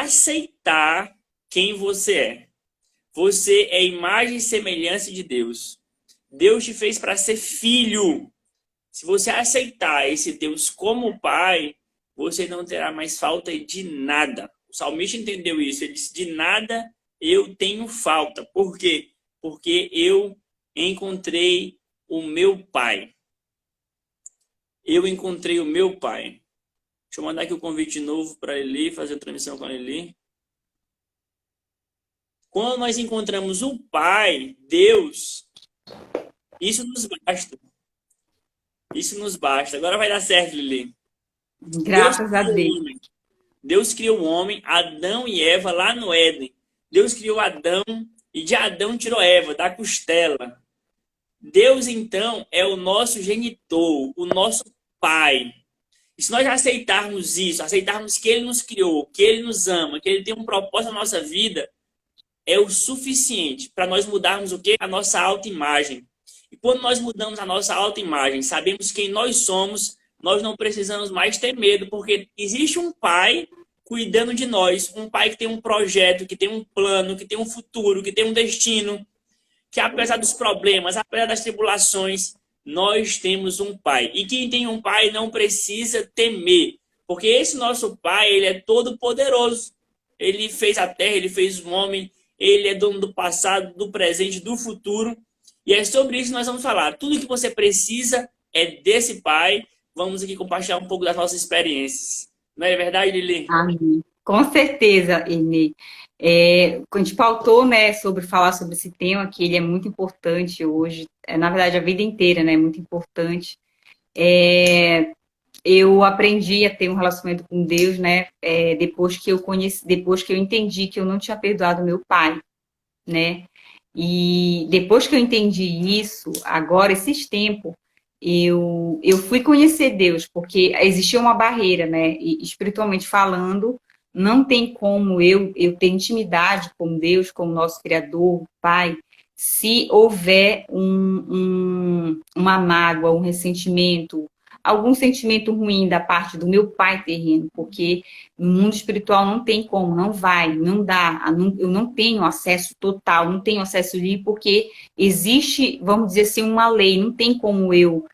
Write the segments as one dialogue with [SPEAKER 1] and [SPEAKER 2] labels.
[SPEAKER 1] aceitar quem você é. Você é imagem e semelhança de Deus. Deus te fez para ser filho. Se você aceitar esse Deus como Pai, você não terá mais falta de nada. O salmista entendeu isso. Ele disse, de nada eu tenho falta. Por quê? Porque eu encontrei o meu Pai. Eu encontrei o meu Pai. Deixa eu mandar aqui o convite de novo para ele fazer a transmissão com ele. Quando nós encontramos o Pai, Deus, isso nos basta. Isso nos basta. Agora vai dar certo, Lili. Deus
[SPEAKER 2] Graças a
[SPEAKER 1] criou
[SPEAKER 2] Deus.
[SPEAKER 1] o homem. Deus criou o homem, Adão e Eva, lá no Éden. Deus criou Adão e de Adão tirou Eva, da costela. Deus, então, é o nosso genitor, o nosso Pai. E se nós aceitarmos isso, aceitarmos que Ele nos criou, que Ele nos ama, que Ele tem um propósito na nossa vida, é o suficiente para nós mudarmos o quê? A nossa autoimagem. E quando nós mudamos a nossa autoimagem, sabemos quem nós somos, nós não precisamos mais ter medo, porque existe um Pai cuidando de nós, um Pai que tem um projeto, que tem um plano, que tem um futuro, que tem um destino, que apesar dos problemas, apesar das tribulações, nós temos um Pai. E quem tem um Pai não precisa temer, porque esse nosso Pai, ele é todo poderoso. Ele fez a terra, ele fez o homem, ele é dono do passado, do presente, do futuro. E é sobre isso que nós vamos falar. Tudo que você precisa é desse Pai. Vamos aqui compartilhar um pouco das nossas experiências. Não é verdade, Lili?
[SPEAKER 2] Amém. Com certeza, Inês. A gente pautou, né, sobre falar sobre esse tema, que ele é muito importante hoje, na verdade, a vida inteira, né, é muito importante. Eu aprendi a ter um relacionamento com Deus, né, depois que eu conheci, depois que eu entendi que eu não tinha perdoado meu pai, né, e depois que eu entendi isso, agora, esses tempos, eu fui conhecer Deus, porque existia uma barreira, né? E espiritualmente falando, não tem como eu ter intimidade com Deus, com o nosso Criador, Pai, se houver uma mágoa, um ressentimento, algum sentimento ruim da parte do meu pai terreno, porque no mundo espiritual não tem como, não vai, não dá, eu não tenho acesso total, não tenho acesso livre, porque existe, vamos dizer assim, uma lei, não tem como eu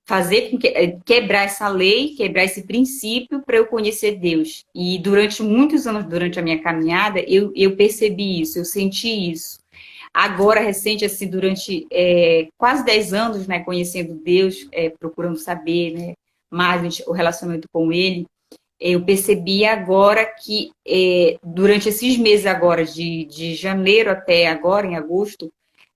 [SPEAKER 2] fazer com que quebrar essa lei, quebrar esse princípio para eu conhecer Deus. E durante muitos anos, durante a minha caminhada, eu percebi isso, eu senti isso. Agora, recente, assim, durante quase 10 anos, né, conhecendo Deus, procurando saber, né, mais o relacionamento com Ele, eu percebi agora que durante esses meses agora, de janeiro até agora, em agosto,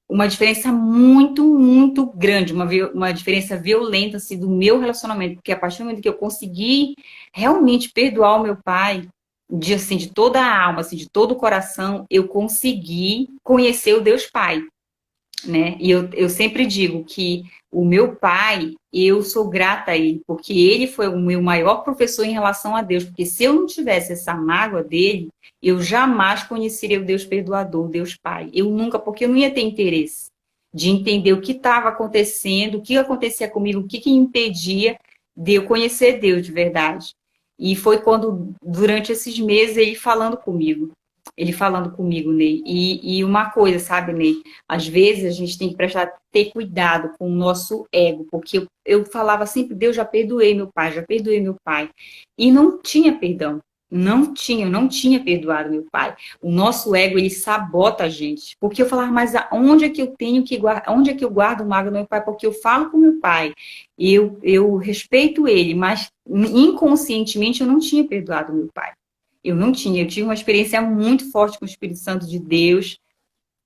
[SPEAKER 2] uma diferença muito, muito grande, uma diferença violenta assim, do meu relacionamento, porque a partir do momento que eu consegui realmente perdoar o meu pai, assim, de toda a alma, assim, de todo o coração, eu consegui conhecer o Deus Pai, né? E eu sempre digo que o meu pai, eu sou grata a ele, porque ele foi o meu maior professor em relação a Deus, porque se eu não tivesse essa mágoa dele, eu jamais conheceria o Deus perdoador, o Deus Pai. Eu nunca, porque eu não ia ter interesse de entender o que estava acontecendo, o que acontecia comigo, o que impedia de eu conhecer Deus de verdade. E foi quando, durante esses meses, ele falando comigo, Ney. E uma coisa, sabe, Ney? Às vezes a gente tem que ter cuidado com o nosso ego, porque eu falava sempre, Deus, já perdoei meu pai. E não tinha perdão. Eu não tinha perdoado meu pai. O nosso ego, ele sabota a gente. Porque eu falava, mas onde é que eu tenho que guardar, onde é que eu guardo o mago do meu pai? Porque eu falo com meu pai, eu respeito ele, mas inconscientemente eu não tinha perdoado meu pai. Eu tive uma experiência muito forte com o Espírito Santo de Deus,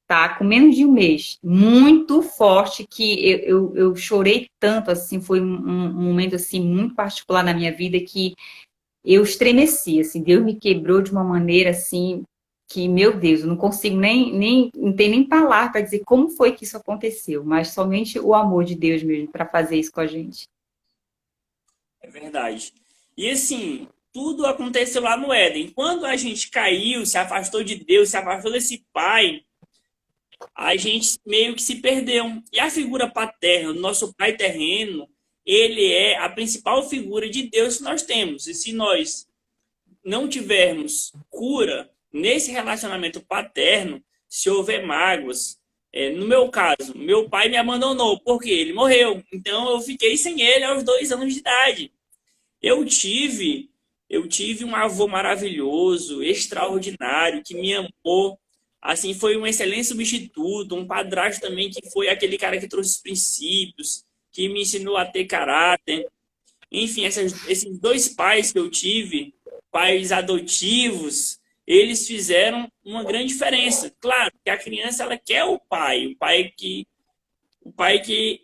[SPEAKER 2] tá? Com menos de um mês. Muito forte, que eu chorei tanto, assim, foi um momento, assim, muito particular na minha vida, que eu estremeci, assim, Deus me quebrou de uma maneira, assim, que, meu Deus, eu não consigo não tem nem palavra para dizer como foi que isso aconteceu, mas somente o amor de Deus mesmo para fazer isso com a gente.
[SPEAKER 1] É verdade. E assim, tudo aconteceu lá no Éden. Quando a gente caiu, se afastou de Deus, se afastou desse Pai, a gente meio que se perdeu. E a figura paterna, o nosso pai terreno, ele é a principal figura de Deus que nós temos. E se nós não tivermos cura nesse relacionamento paterno, se houver mágoas, no meu caso, meu pai me abandonou porque ele morreu. Então eu fiquei sem ele aos 2 anos de idade. Eu tive, eu tive um avô maravilhoso, extraordinário, que me amou. Assim, foi um excelente substituto, um padrasto também que foi aquele cara que trouxe os princípios, que me ensinou a ter caráter. Enfim, esses dois pais que eu tive, pais adotivos, eles fizeram uma grande diferença. Claro que a criança ela quer o pai que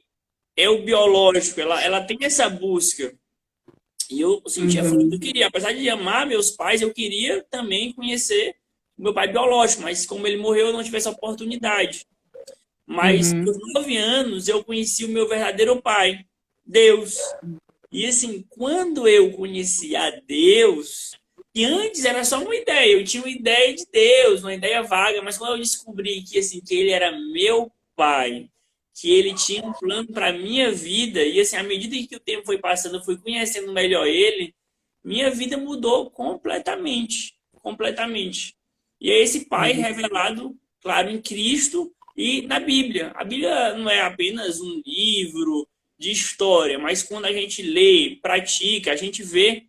[SPEAKER 1] é o biológico, ela tem essa busca. E eu sentia falta, eu
[SPEAKER 2] Uhum.
[SPEAKER 1] queria, apesar de amar meus pais, eu queria também conhecer o meu pai biológico, mas como ele morreu, eu não tive essa oportunidade. Mas aos
[SPEAKER 2] Uhum.
[SPEAKER 1] 9 anos eu conheci o meu verdadeiro pai, Deus. E assim, quando eu conheci a Deus, que antes era só uma ideia, eu tinha uma ideia de Deus, uma ideia vaga, mas quando eu descobri que assim, que ele era meu pai, que ele tinha um plano para minha vida, e assim, à medida que o tempo foi passando, eu fui conhecendo melhor ele, minha vida mudou completamente, completamente. E é esse pai revelado, claro, em Cristo e na Bíblia. A Bíblia não é apenas um livro de história, mas quando a gente lê, pratica, a gente vê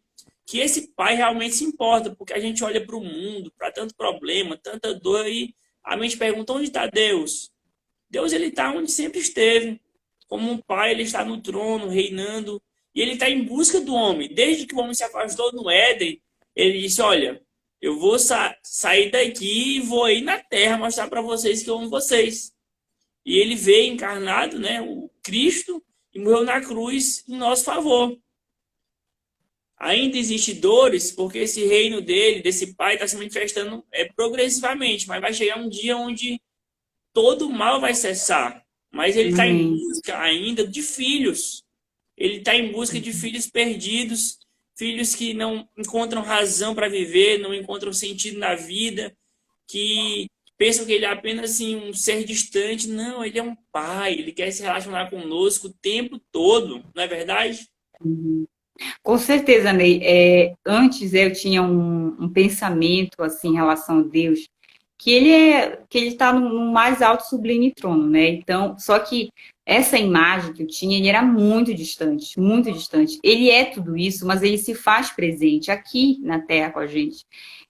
[SPEAKER 1] que esse pai realmente se importa, porque a gente olha para o mundo, para tanto problema, tanta dor, e a mente pergunta: onde está Deus? Deus, ele está onde sempre esteve. Como um pai, ele está no trono, reinando, e ele está em busca do homem. Desde que o homem se afastou no Éden, ele disse: olha, eu vou sair daqui e vou aí na terra mostrar para vocês que eu amo vocês. E ele veio encarnado, né, o Cristo, e morreu na cruz em nosso favor. Ainda existem dores, porque esse reino dele, desse pai, está se manifestando progressivamente, mas vai chegar um dia onde todo o mal vai cessar. Mas ele está em
[SPEAKER 2] Amém.
[SPEAKER 1] busca ainda de filhos. Ele está em busca de filhos perdidos, filhos que não encontram razão para viver, não encontram sentido na vida, que pensam que ele é apenas assim, um ser distante. Não, ele é um pai, ele quer se relacionar conosco o tempo todo, não é verdade?
[SPEAKER 2] Uhum. Com certeza, Ney. Antes eu tinha um pensamento assim em relação a Deus, que ele está no mais alto sublime trono, né? Então, só que essa imagem que eu tinha, ele era muito distante, muito distante. Ele é tudo isso, mas ele se faz presente aqui na Terra com a gente.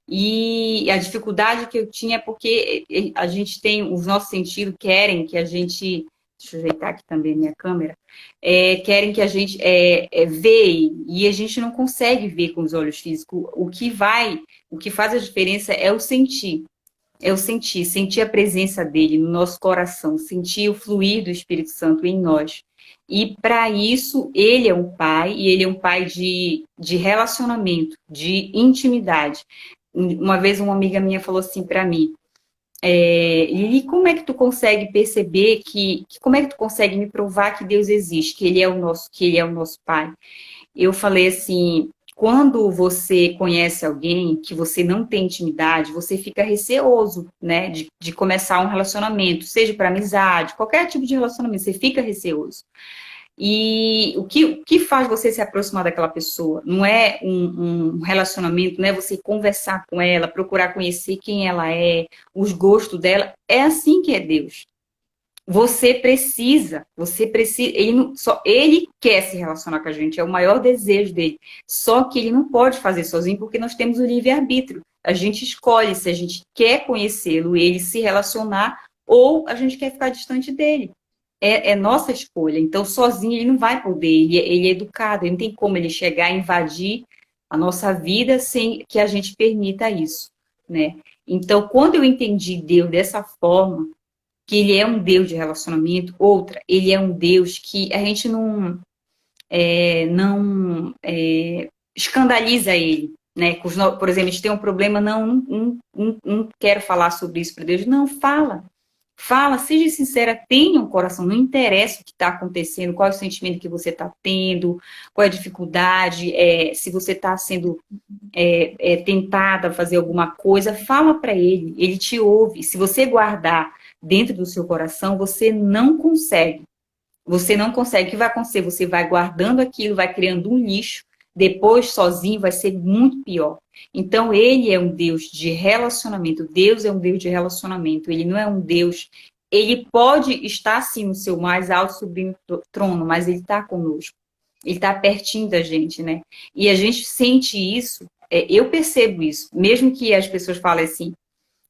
[SPEAKER 2] E a dificuldade que eu tinha é porque a gente tem, os nossos sentidos querem que a gente, deixa eu ajeitar aqui também a minha câmera, querem que a gente vê, e a gente não consegue ver com os olhos físicos. O que faz a diferença é o sentir. É o sentir, sentir a presença dele no nosso coração, sentir o fluir do Espírito Santo em nós. E para isso, ele é um pai, e ele é um pai de relacionamento, de intimidade. Uma vez uma amiga minha falou assim para mim, Lili, como é que tu consegue perceber como é que tu consegue me provar que Deus existe, que ele é o nosso pai? Eu falei assim, quando você conhece alguém que você não tem intimidade, você fica receoso, né, de começar um relacionamento, seja para amizade, qualquer tipo de relacionamento, você fica receoso. E o que faz você se aproximar daquela pessoa? Não é um relacionamento, não é você conversar com ela, procurar conhecer quem ela é, os gostos dela. É assim que é Deus. Ele só ele quer se relacionar com a gente, é o maior desejo dele. Só que ele não pode fazer sozinho porque nós temos o livre-arbítrio. A gente escolhe se a gente quer conhecê-lo, ele se relacionar, ou a gente quer ficar distante dele. É nossa escolha. Então, sozinho ele não vai poder, ele é educado, ele não tem como ele chegar e invadir a nossa vida sem que a gente permita isso, né? Então, quando eu entendi Deus dessa forma, que ele é um Deus de relacionamento, outra, ele é um Deus que a gente não escandaliza ele, né? Por exemplo, a gente tem um problema, não quero falar sobre isso para Deus, não, fala. Fala, seja sincera, tenha um coração, não interessa o que está acontecendo, qual é o sentimento que você está tendo, qual é a dificuldade, se você está sendo tentada a fazer alguma coisa, fala para ele, ele te ouve. Se você guardar dentro do seu coração, você não consegue. Você não consegue. O que vai acontecer? Você vai guardando aquilo, vai criando um lixo depois sozinho vai ser muito pior. Então, ele é um Deus de relacionamento. Deus é um Deus de relacionamento. Ele não é um Deus. Ele pode estar, sim, no seu mais alto sublime trono, mas ele está conosco. Ele está pertinho da gente, né? E a gente sente isso, eu percebo isso. Mesmo que as pessoas falem assim,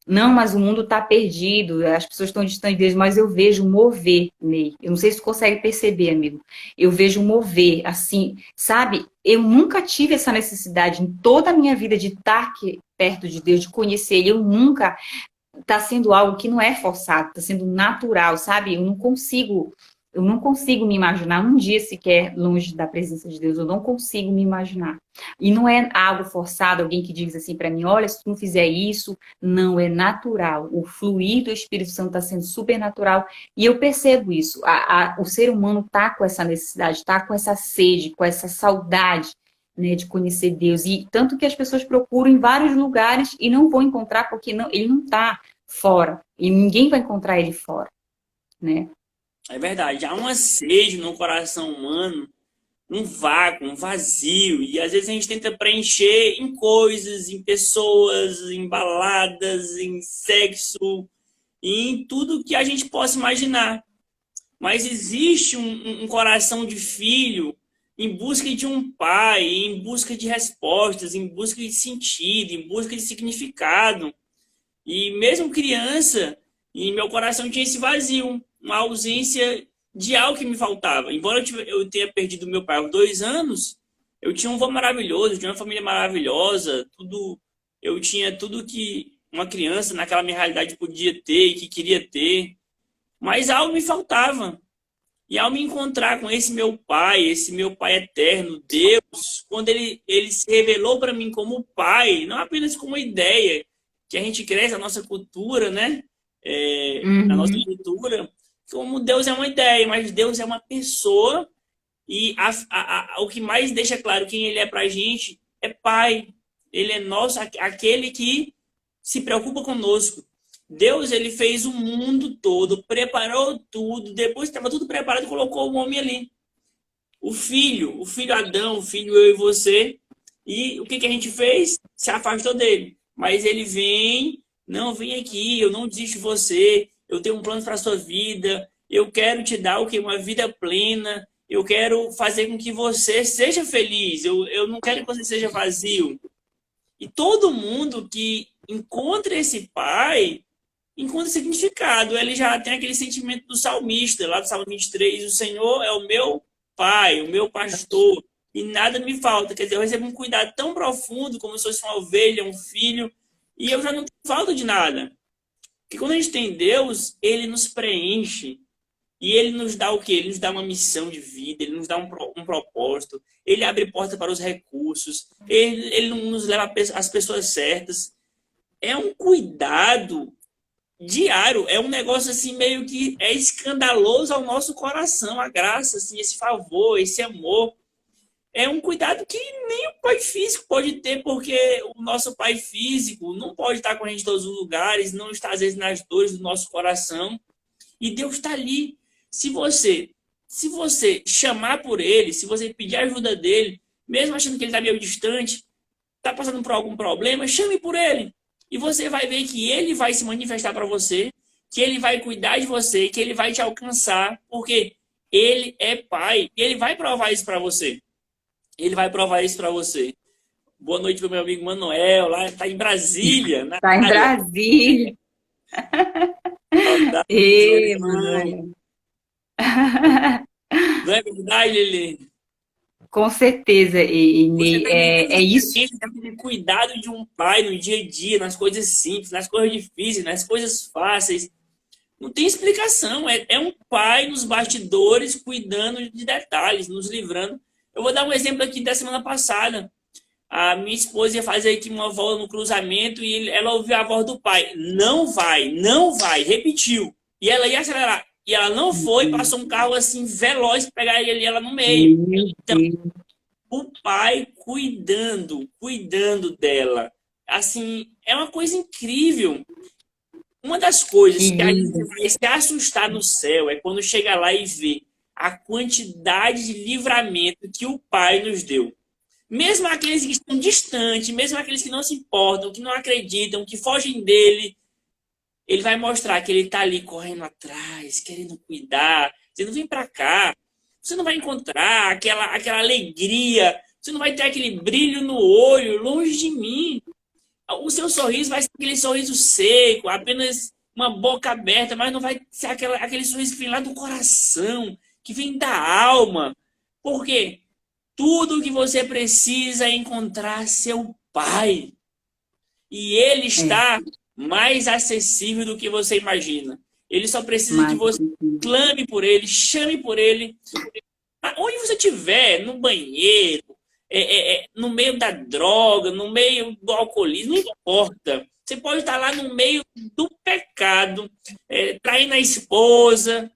[SPEAKER 2] não, mas o mundo está perdido, as pessoas estão distantes deles, mas eu vejo um mover, Ney. Eu não sei se tu consegue perceber, amigo. Eu vejo um mover, assim, sabe? Eu nunca tive essa necessidade em toda a minha vida de estar aqui perto de Deus, de conhecer Ele. Eu nunca. Está sendo algo que não é forçado, está sendo natural, sabe? Eu não consigo me imaginar um dia sequer longe da presença de Deus. Eu não consigo me imaginar. E não é algo forçado, alguém que diz assim para mim, olha, se tu não fizer isso, não, é natural. O fluir do Espírito Santo está sendo supernatural. E eu percebo isso. O ser humano está com essa necessidade, está com essa sede, com essa saudade, né, de conhecer Deus. E tanto que as pessoas procuram em vários lugares e não vão encontrar, porque não, ele não está fora. E ninguém vai encontrar ele fora, né?
[SPEAKER 1] É verdade. Há uma sede no coração humano, um vácuo, um vazio. E às vezes a gente tenta preencher em coisas, em pessoas, em baladas, em sexo, e em tudo que a gente possa imaginar. Mas existe um coração de filho em busca de um pai, em busca de respostas, em busca de sentido, em busca de significado. E mesmo criança, em meu coração tinha esse vazio, uma ausência de algo que me faltava. Embora eu tenha perdido meu pai aos 2 anos, eu tinha um avô maravilhoso, eu tinha uma família maravilhosa, eu tinha tudo que uma criança naquela minha realidade podia ter e que queria ter. Mas algo me faltava. E ao me encontrar com esse meu pai eterno, Deus, quando ele se revelou para mim como pai, não apenas como uma ideia, que a gente cresce na nossa cultura, né? Na nossa
[SPEAKER 2] Uhum.
[SPEAKER 1] cultura, como Deus é uma ideia, mas Deus é uma pessoa. E o que mais deixa claro quem ele é para a gente é pai. Ele é nosso, aquele que se preocupa conosco. Deus, ele fez o mundo todo, preparou tudo, depois que estava tudo preparado, colocou o homem ali. O filho Adão, o filho eu e você. E o que a gente fez? Se afastou dele. Mas ele vem, não, vem aqui, eu não desisto de você, eu tenho um plano para a sua vida, eu quero te dar o que? Uma vida plena, eu quero fazer com que você seja feliz, eu não quero que você seja vazio. E todo mundo que encontra esse pai encontra significado. Ele já tem aquele sentimento do salmista, lá do Salmo 23, o Senhor é o meu pai, o meu pastor, e nada me falta. Quer dizer, eu recebo um cuidado tão profundo, como se fosse uma ovelha, um filho, e eu já não tenho falta de nada. Porque quando a gente tem Deus, ele nos preenche. E ele nos dá o quê? Ele nos dá uma missão de vida, ele nos dá um propósito, ele abre porta para os recursos, ele nos leva às pessoas certas. É um cuidado diário, é um negócio assim meio que é escandaloso ao nosso coração, a graça, assim, esse favor, esse amor. É um cuidado que nem o pai físico pode ter, porque o nosso pai físico não pode estar com a gente em todos os lugares, não está às vezes nas dores do nosso coração. E Deus está ali. Se você, se você chamar por ele, se você pedir ajuda dele, mesmo achando que ele está meio distante, está passando por algum problema, chame por ele. E você vai ver que ele vai se manifestar para você, que ele vai cuidar de você, que ele vai te alcançar, porque ele é pai. E ele vai provar isso para você. Ele vai provar isso para você. Boa noite para o meu amigo Manuel, lá está em Brasília, na
[SPEAKER 2] Tá em
[SPEAKER 1] área.
[SPEAKER 2] Brasília.
[SPEAKER 1] Saudades, meu
[SPEAKER 2] Ê,
[SPEAKER 1] irmão.
[SPEAKER 2] mano.
[SPEAKER 1] Não é verdade, Lili?
[SPEAKER 2] Com certeza,
[SPEAKER 1] Você
[SPEAKER 2] Ney,
[SPEAKER 1] está vivendo
[SPEAKER 2] é isso.
[SPEAKER 1] aquele cuidado de um pai no dia a dia, nas coisas simples, nas coisas difíceis, nas coisas fáceis. Não tem explicação. É um pai nos bastidores cuidando de detalhes, nos livrando. Eu vou dar um exemplo aqui da semana passada. A minha esposa ia fazer aqui uma volta no cruzamento e ela ouviu a voz do pai. Não vai, não vai. Repetiu. E ela ia acelerar. E ela não foi, passou um carro assim veloz para pegar ele, ela no meio.
[SPEAKER 2] Meu
[SPEAKER 1] Então,
[SPEAKER 2] Deus.
[SPEAKER 1] o pai cuidando dela. Assim, é uma coisa incrível. Uma das
[SPEAKER 2] Que
[SPEAKER 1] coisas que a gente
[SPEAKER 2] lindo.
[SPEAKER 1] vai se assustar no céu é quando chega lá e vê a quantidade de livramento que o pai nos deu. Mesmo aqueles que estão distantes, mesmo aqueles que não se importam, que não acreditam, que fogem dele, ele vai mostrar que ele está ali correndo atrás, querendo cuidar. Você não vem para cá. Você não vai encontrar aquela alegria. Você não vai ter aquele brilho no olho, longe de mim. O seu sorriso vai ser aquele sorriso seco, apenas uma boca aberta, mas não vai ser aquele sorriso que vem lá do coração, que vem da alma. Por quê? Tudo o que você precisa é encontrar seu pai. E ele
[SPEAKER 2] É,
[SPEAKER 1] está mais acessível do que você imagina. Ele só precisa que
[SPEAKER 2] mas,
[SPEAKER 1] você clame por ele, chame por ele. Onde você estiver, no banheiro, no meio da droga, no meio do alcoolismo, não importa. Você pode estar lá no meio do pecado, traindo a esposa,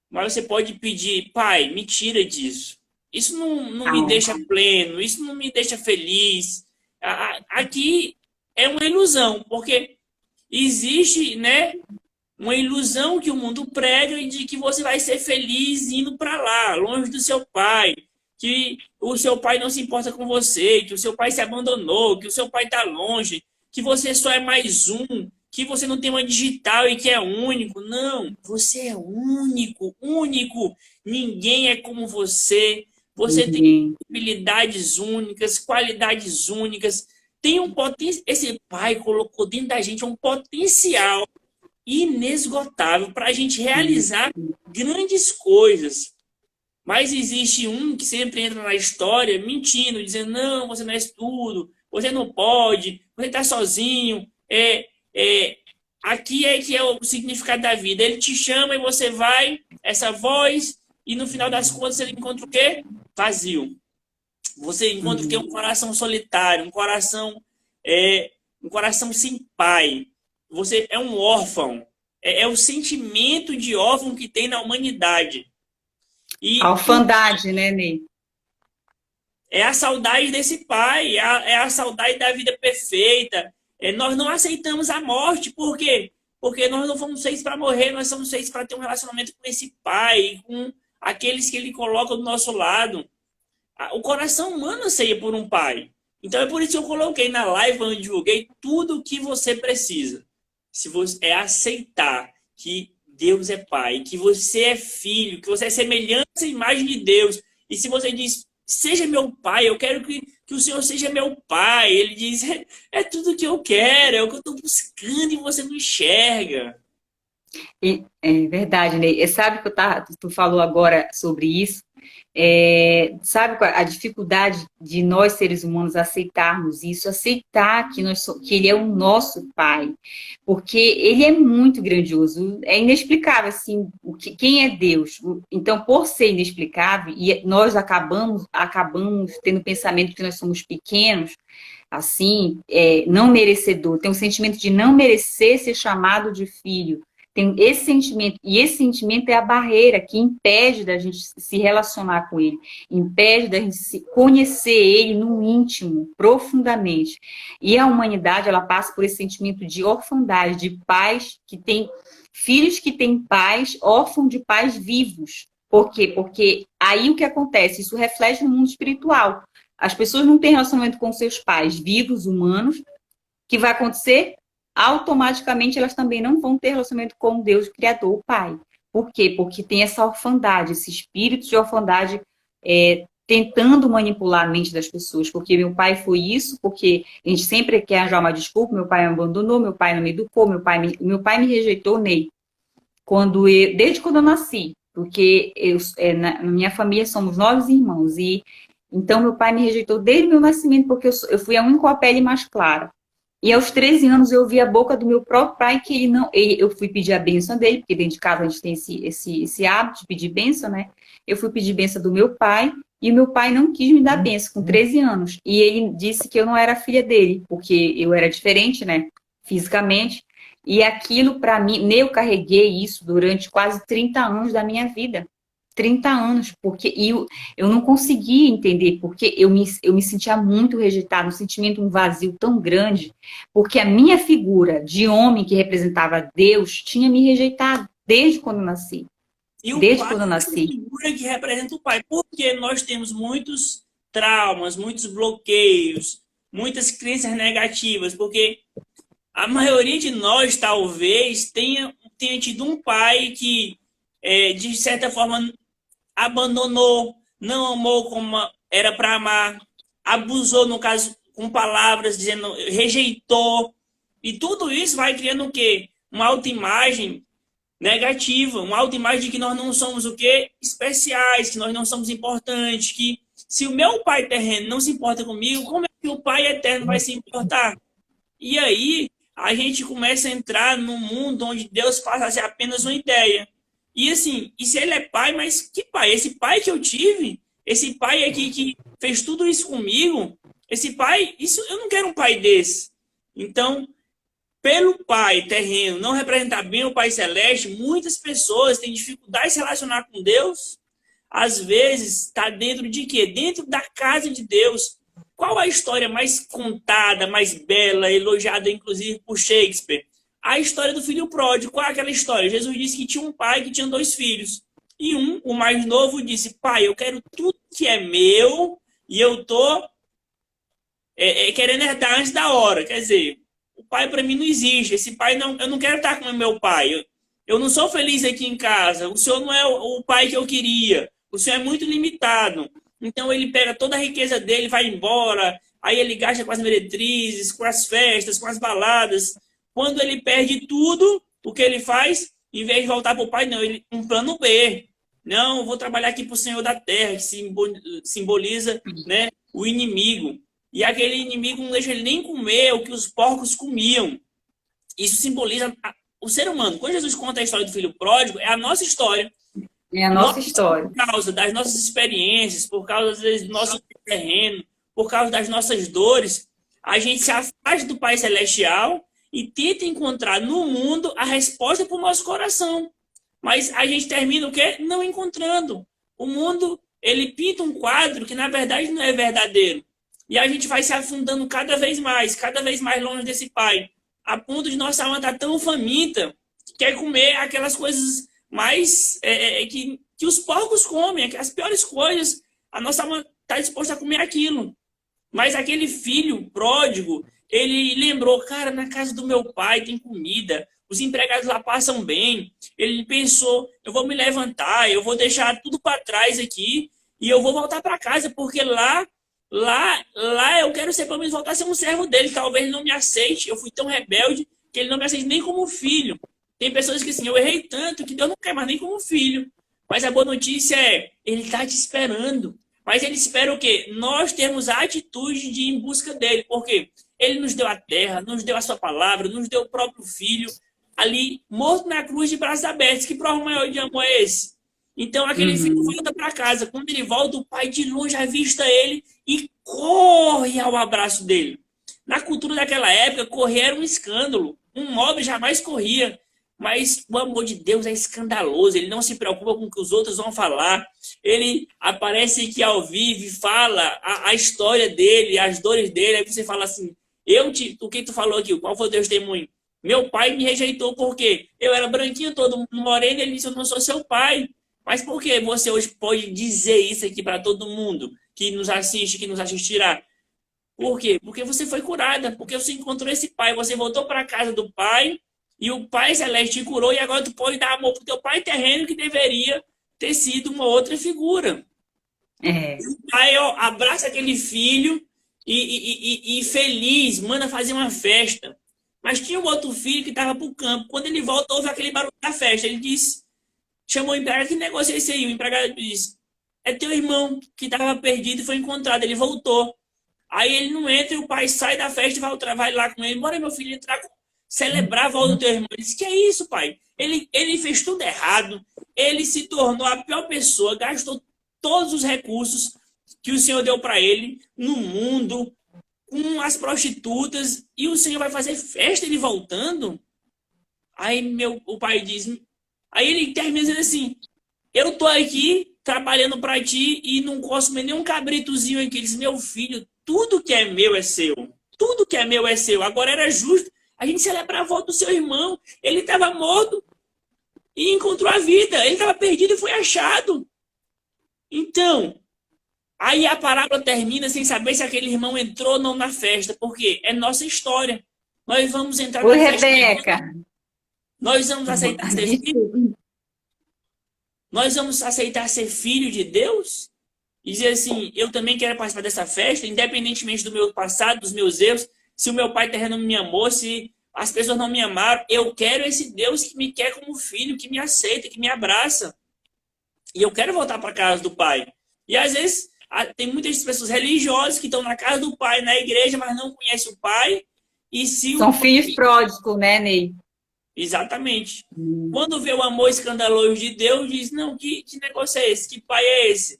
[SPEAKER 1] mas você pode pedir, pai, me tira disso. Isso não me
[SPEAKER 2] ah,
[SPEAKER 1] deixa pleno, isso não me deixa feliz. Aqui é uma ilusão, porque existe, né, uma ilusão que o mundo prega de que você vai ser feliz indo para lá, longe do seu pai, que o seu pai não se importa com você, que o seu pai se abandonou, que o seu pai está longe, que você só é mais um, que você não tem uma digital e que é único. Não, você é único, único. Ninguém é como você. Você tem
[SPEAKER 2] ninguém.
[SPEAKER 1] habilidades únicas, qualidades únicas. Tem um potencial. Esse pai colocou dentro da gente um potencial inesgotável para a gente realizar grandes coisas. Mas existe um que sempre entra na história mentindo, dizendo, não, você não é tudo, você não pode, você está sozinho. Aqui é que é o significado da vida. Ele te chama e você vai, essa voz, e no final das contas ele encontra o quê? Vazio. Você encontra o quê? Um coração solitário, é, um coração sem pai. Você é um órfão. É o sentimento de órfão que tem na humanidade.
[SPEAKER 2] A
[SPEAKER 1] E
[SPEAKER 2] orfandade, né, Ney?
[SPEAKER 1] é a saudade desse pai, é a saudade da vida perfeita. Nós não aceitamos a morte, por quê? Porque nós não fomos feitos para morrer, nós somos feitos para ter um relacionamento com esse pai, com aqueles que ele coloca do nosso lado. O coração humano anseia por um pai. Então é por isso que eu coloquei na live, quando eu divulguei, tudo o que você precisa. Se você é aceitar que Deus é pai, que você é filho, que você é semelhança à imagem de Deus. E se você diz, seja meu pai, eu quero que o Senhor seja meu pai. Ele diz, é tudo que eu quero, é o que eu estou buscando e você não enxerga.
[SPEAKER 2] É verdade, Ney. Sabe que tu falou agora sobre isso? Sabe qual a dificuldade de nós, seres humanos, aceitarmos isso, aceitar que ele é o nosso pai, porque ele é muito grandioso, é inexplicável, assim, quem é Deus? Então, por ser inexplicável, e nós acabamos tendo o pensamento que nós somos pequenos, assim, não merecedor, tem um sentimento de não merecer ser chamado de filho. Tem esse sentimento, e esse sentimento é a barreira que impede da gente se relacionar com ele, impede da gente conhecer ele no íntimo, profundamente. E a humanidade, ela passa por esse sentimento de orfandade, de pais que têm, filhos que têm pais, órfãos de pais vivos. Por quê? Porque aí o que acontece? Isso reflete no mundo espiritual. As pessoas não têm relacionamento com seus pais vivos, humanos. O que vai acontecer? Automaticamente elas também não vão ter relacionamento com Deus, o Criador, o Pai. Por quê? Porque tem essa orfandade, esse espírito de orfandade tentando manipular a mente das pessoas. Porque meu pai foi isso, porque a gente sempre quer arranjar uma desculpa, meu pai me abandonou, meu pai não me educou, meu pai me rejeitou, Ney, desde quando eu nasci. Porque na minha família somos 9 irmãos, e então meu pai me rejeitou desde o meu nascimento, porque eu fui a única com a pele mais clara. E aos 13 anos eu ouvi a boca do meu próprio pai que eu fui pedir a bênção dele, porque dentro de casa a gente tem esse hábito de pedir bênção, né? Eu fui pedir bênção do meu pai e o meu pai não quis me dar bênção com 13 anos. E ele disse que eu não era filha dele, porque eu era diferente, né? Fisicamente. E aquilo para mim, eu carreguei isso durante quase 30 anos da minha vida. 30 anos, porque eu não conseguia entender, porque eu me sentia muito rejeitada, um sentimento, um vazio tão grande, porque a minha figura de homem que representava Deus tinha me rejeitado desde quando eu nasci.
[SPEAKER 1] E o
[SPEAKER 2] Desde
[SPEAKER 1] pai
[SPEAKER 2] quando eu
[SPEAKER 1] é a
[SPEAKER 2] nasci.
[SPEAKER 1] figura que representa o pai. Porque nós temos muitos traumas, muitos bloqueios, muitas crenças negativas, porque a maioria de nós talvez tenha tido um pai que, de certa forma, abandonou, não amou como era para amar, abusou, no caso, com palavras, dizendo, rejeitou. E tudo isso vai criando o quê? Uma autoimagem negativa, uma autoimagem de que nós não somos o quê? Especiais, que nós não somos importantes, que se o meu pai terreno não se importa comigo, como é que o pai eterno vai se importar? E aí a gente começa a entrar num mundo onde Deus passa a ser apenas uma ideia. E assim, e se ele é pai, mas que pai? Esse pai que eu tive, esse pai aqui que fez tudo isso comigo, esse pai, isso eu não quero um pai desse. Então, pelo pai terreno não representar bem o pai celeste, muitas pessoas têm dificuldade de se relacionar com Deus. Às vezes, está dentro de quê? Dentro da casa de Deus. Qual a história mais contada, mais bela, elogiada, inclusive, por Shakespeare? A história do filho pródigo. Qual é aquela história? Jesus disse que tinha um pai que tinha 2 filhos. E o mais novo, disse, pai, eu quero tudo que é meu e eu estou querendo herdar antes da hora. Quer dizer, o pai para mim não existe. Esse pai não, eu não quero estar com o meu pai. Eu não sou feliz aqui em casa. O senhor não é o pai que eu queria. O senhor é muito limitado. Então ele pega toda a riqueza dele, vai embora. Aí ele gasta com as meretrizes, com as festas, com as baladas. Quando ele perde tudo, o que ele faz? Em vez de voltar para o pai, não, ele um plano B. Não, eu vou trabalhar aqui para o Senhor da Terra, que simboliza, né, o inimigo. E aquele inimigo não deixa ele nem comer o que os porcos comiam. Isso simboliza o ser humano. Quando Jesus conta a história do filho pródigo, é a nossa história.
[SPEAKER 2] É a nossa história.
[SPEAKER 1] Por causa das nossas experiências, por causa às vezes, do nosso terreno, por causa das nossas dores, a gente se afasta do Pai Celestial e tenta encontrar no mundo a resposta para o nosso coração. Mas a gente termina o quê? Não encontrando. O mundo, ele pinta um quadro que na verdade não é verdadeiro. E a gente vai se afundando cada vez mais longe desse Pai. A ponto de nossa alma estar tão faminta que quer comer aquelas coisas mais que os porcos comem, as piores coisas. A nossa alma está disposta a comer aquilo. Mas aquele filho pródigo, ele lembrou, cara, na casa do meu pai tem comida, os empregados lá passam bem. Ele pensou, eu vou me levantar, eu vou deixar tudo para trás aqui e eu vou voltar para casa, porque lá eu quero ser, pelo menos, voltar a ser um servo dele. Talvez ele não me aceite, eu fui tão rebelde que ele não me aceite nem como filho. Tem pessoas que assim, eu errei tanto que Deus não quer mais nem como filho. Mas a boa notícia é, ele está te esperando. Mas ele espera o quê? Nós temos a atitude de ir em busca dele. Por quê? Ele nos deu a terra, nos deu a sua palavra, nos deu o próprio filho, ali, morto na cruz de braços abertos. Que prova maior de amor é esse? Então, aquele filho volta para casa. Quando ele volta, o pai de longe avista ele e corre ao abraço dele. Na cultura daquela época, correr era um escândalo. Um nobre jamais corria. Mas o amor de Deus é escandaloso. Ele não se preocupa com o que os outros vão falar. Ele aparece aqui ao vivo e fala a história dele, as dores dele. Aí você fala assim, o que tu falou aqui? Qual foi o teu testemunho? Meu pai me rejeitou porque eu era branquinho, todo moreno. Ele disse, eu não sou seu pai. Mas por que você hoje pode dizer isso aqui para todo mundo que nos assiste, que nos assistirá? Por quê? Porque você foi curada. Porque você encontrou esse pai. Você voltou para a casa do pai. E o Pai Celeste te curou e agora tu pode dar amor pro teu pai terreno que deveria ter sido uma outra figura. O pai abraça aquele filho e feliz, manda fazer uma festa. Mas tinha um outro filho que estava pro campo. Quando ele volta, houve aquele barulho da festa. Ele disse, chamou o empregado, que negócio é esse aí? O empregado disse, é teu irmão que estava perdido e foi encontrado. Ele voltou. Aí ele não entra e o pai sai da festa e vai lá com ele. Bora, meu filho, entrar celebrar a volta do teu irmão. Ele disse, que é isso, pai? Ele fez tudo errado. Ele se tornou a pior pessoa, gastou todos os recursos que o Senhor deu para ele no mundo, com as prostitutas, e o Senhor vai fazer festa ele voltando? Aí o pai diz... Aí ele termina dizendo assim, eu tô aqui trabalhando para ti e não consumo nenhum cabritozinho aqui. Ele diz, meu filho, tudo que é meu é seu. Tudo que é meu é seu. Agora era justo a gente celebrar a volta do seu irmão. Ele estava morto e encontrou a vida. Ele estava perdido e foi achado. Então, Aí a parábola termina sem saber se aquele irmão entrou ou não na festa, porque é nossa história. Nós vamos entrar
[SPEAKER 2] Oi,
[SPEAKER 1] na festa de Deus,
[SPEAKER 2] Rebeca.
[SPEAKER 1] nós vamos aceitar ser filho,
[SPEAKER 2] Desculpa.
[SPEAKER 1] nós vamos aceitar ser filho de Deus e dizer assim, eu também quero participar dessa festa, independentemente do meu passado, dos meus erros, se o meu pai terreno não me amou, se as pessoas não me amaram, eu quero esse Deus que me quer como filho, que me aceita, que me abraça. E eu quero voltar para casa do pai. E às vezes tem muitas pessoas religiosas que estão na casa do pai, na igreja, mas não conhecem o pai. E se o
[SPEAKER 2] São filhos pródigos, né, Ney?
[SPEAKER 1] Exatamente. Quando vê o amor escandaloso de Deus, diz, não, que negócio é esse? Que pai é esse?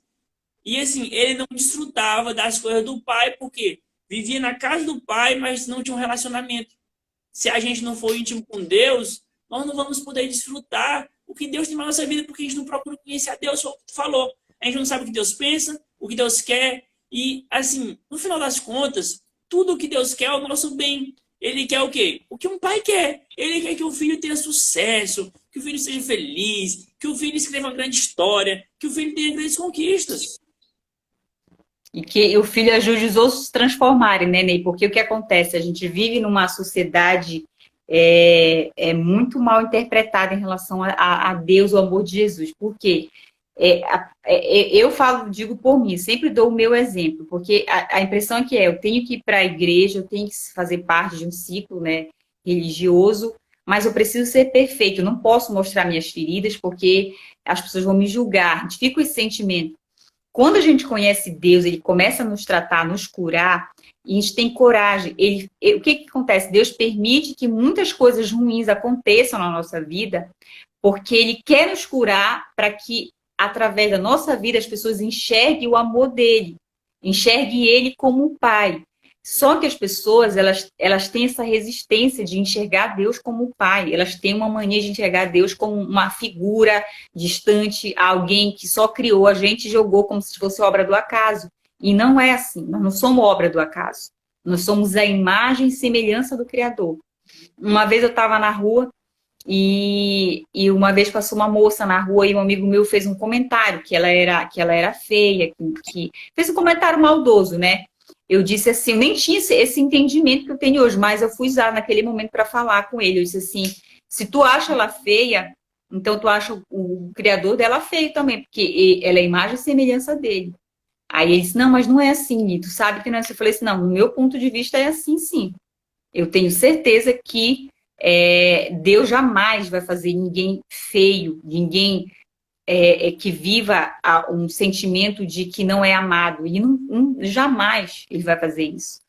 [SPEAKER 1] E assim, ele não desfrutava das coisas do pai, porque vivia na casa do pai, mas não tinha um relacionamento. Se a gente não for íntimo com Deus, nós não vamos poder desfrutar o que Deus tem na nossa vida, porque a gente não procura conhecer a Deus, foi o que tu falou. A gente não sabe o que Deus pensa, o que Deus quer. E, assim, no final das contas, tudo o que Deus quer é o nosso bem. Ele quer o quê? O que um pai quer. Ele quer que o filho tenha sucesso, que o filho seja feliz, que o filho escreva uma grande história, que o filho tenha grandes conquistas.
[SPEAKER 2] E que o filho ajude os outros a se transformarem, né, Ney? Porque o que acontece? A gente vive numa sociedade muito mal interpretada em relação a Deus, o amor de Jesus. Por quê? Eu falo, digo por mim, sempre dou o meu exemplo, porque a impressão é que eu tenho que ir para a igreja, eu tenho que fazer parte de um ciclo, né, religioso, mas eu preciso ser perfeito, eu não posso mostrar minhas feridas, porque as pessoas vão me julgar. A gente fica com esse sentimento. Quando a gente conhece Deus, ele começa a nos tratar, a nos curar, e a gente tem coragem. O que acontece? Deus permite que muitas coisas ruins aconteçam na nossa vida, porque ele quer nos curar para que, através da nossa vida, as pessoas enxerguem o amor dele, enxerguem ele como um pai. Só que as pessoas, elas têm essa resistência de enxergar Deus como pai. Elas têm uma mania de enxergar Deus como uma figura distante, alguém que só criou a gente e jogou como se fosse obra do acaso. E não é assim. Nós não somos obra do acaso. Nós somos a imagem e semelhança do Criador. Uma vez eu estava na rua e uma vez passou uma moça na rua e um amigo meu fez um comentário que ela era feia, que fez um comentário maldoso, né? Eu disse assim, eu nem tinha esse entendimento que eu tenho hoje, mas eu fui usar naquele momento para falar com ele. Eu disse assim, se tu acha ela feia, então tu acha o criador dela feio também, porque ela é a imagem e semelhança dele. Aí ele disse, não, mas não é assim, tu sabe que não é assim. Eu falei assim, não, no meu ponto de vista é assim, sim. Eu tenho certeza que Deus jamais vai fazer ninguém feio, ninguém que viva um sentimento de que não é amado. E jamais ele vai fazer isso.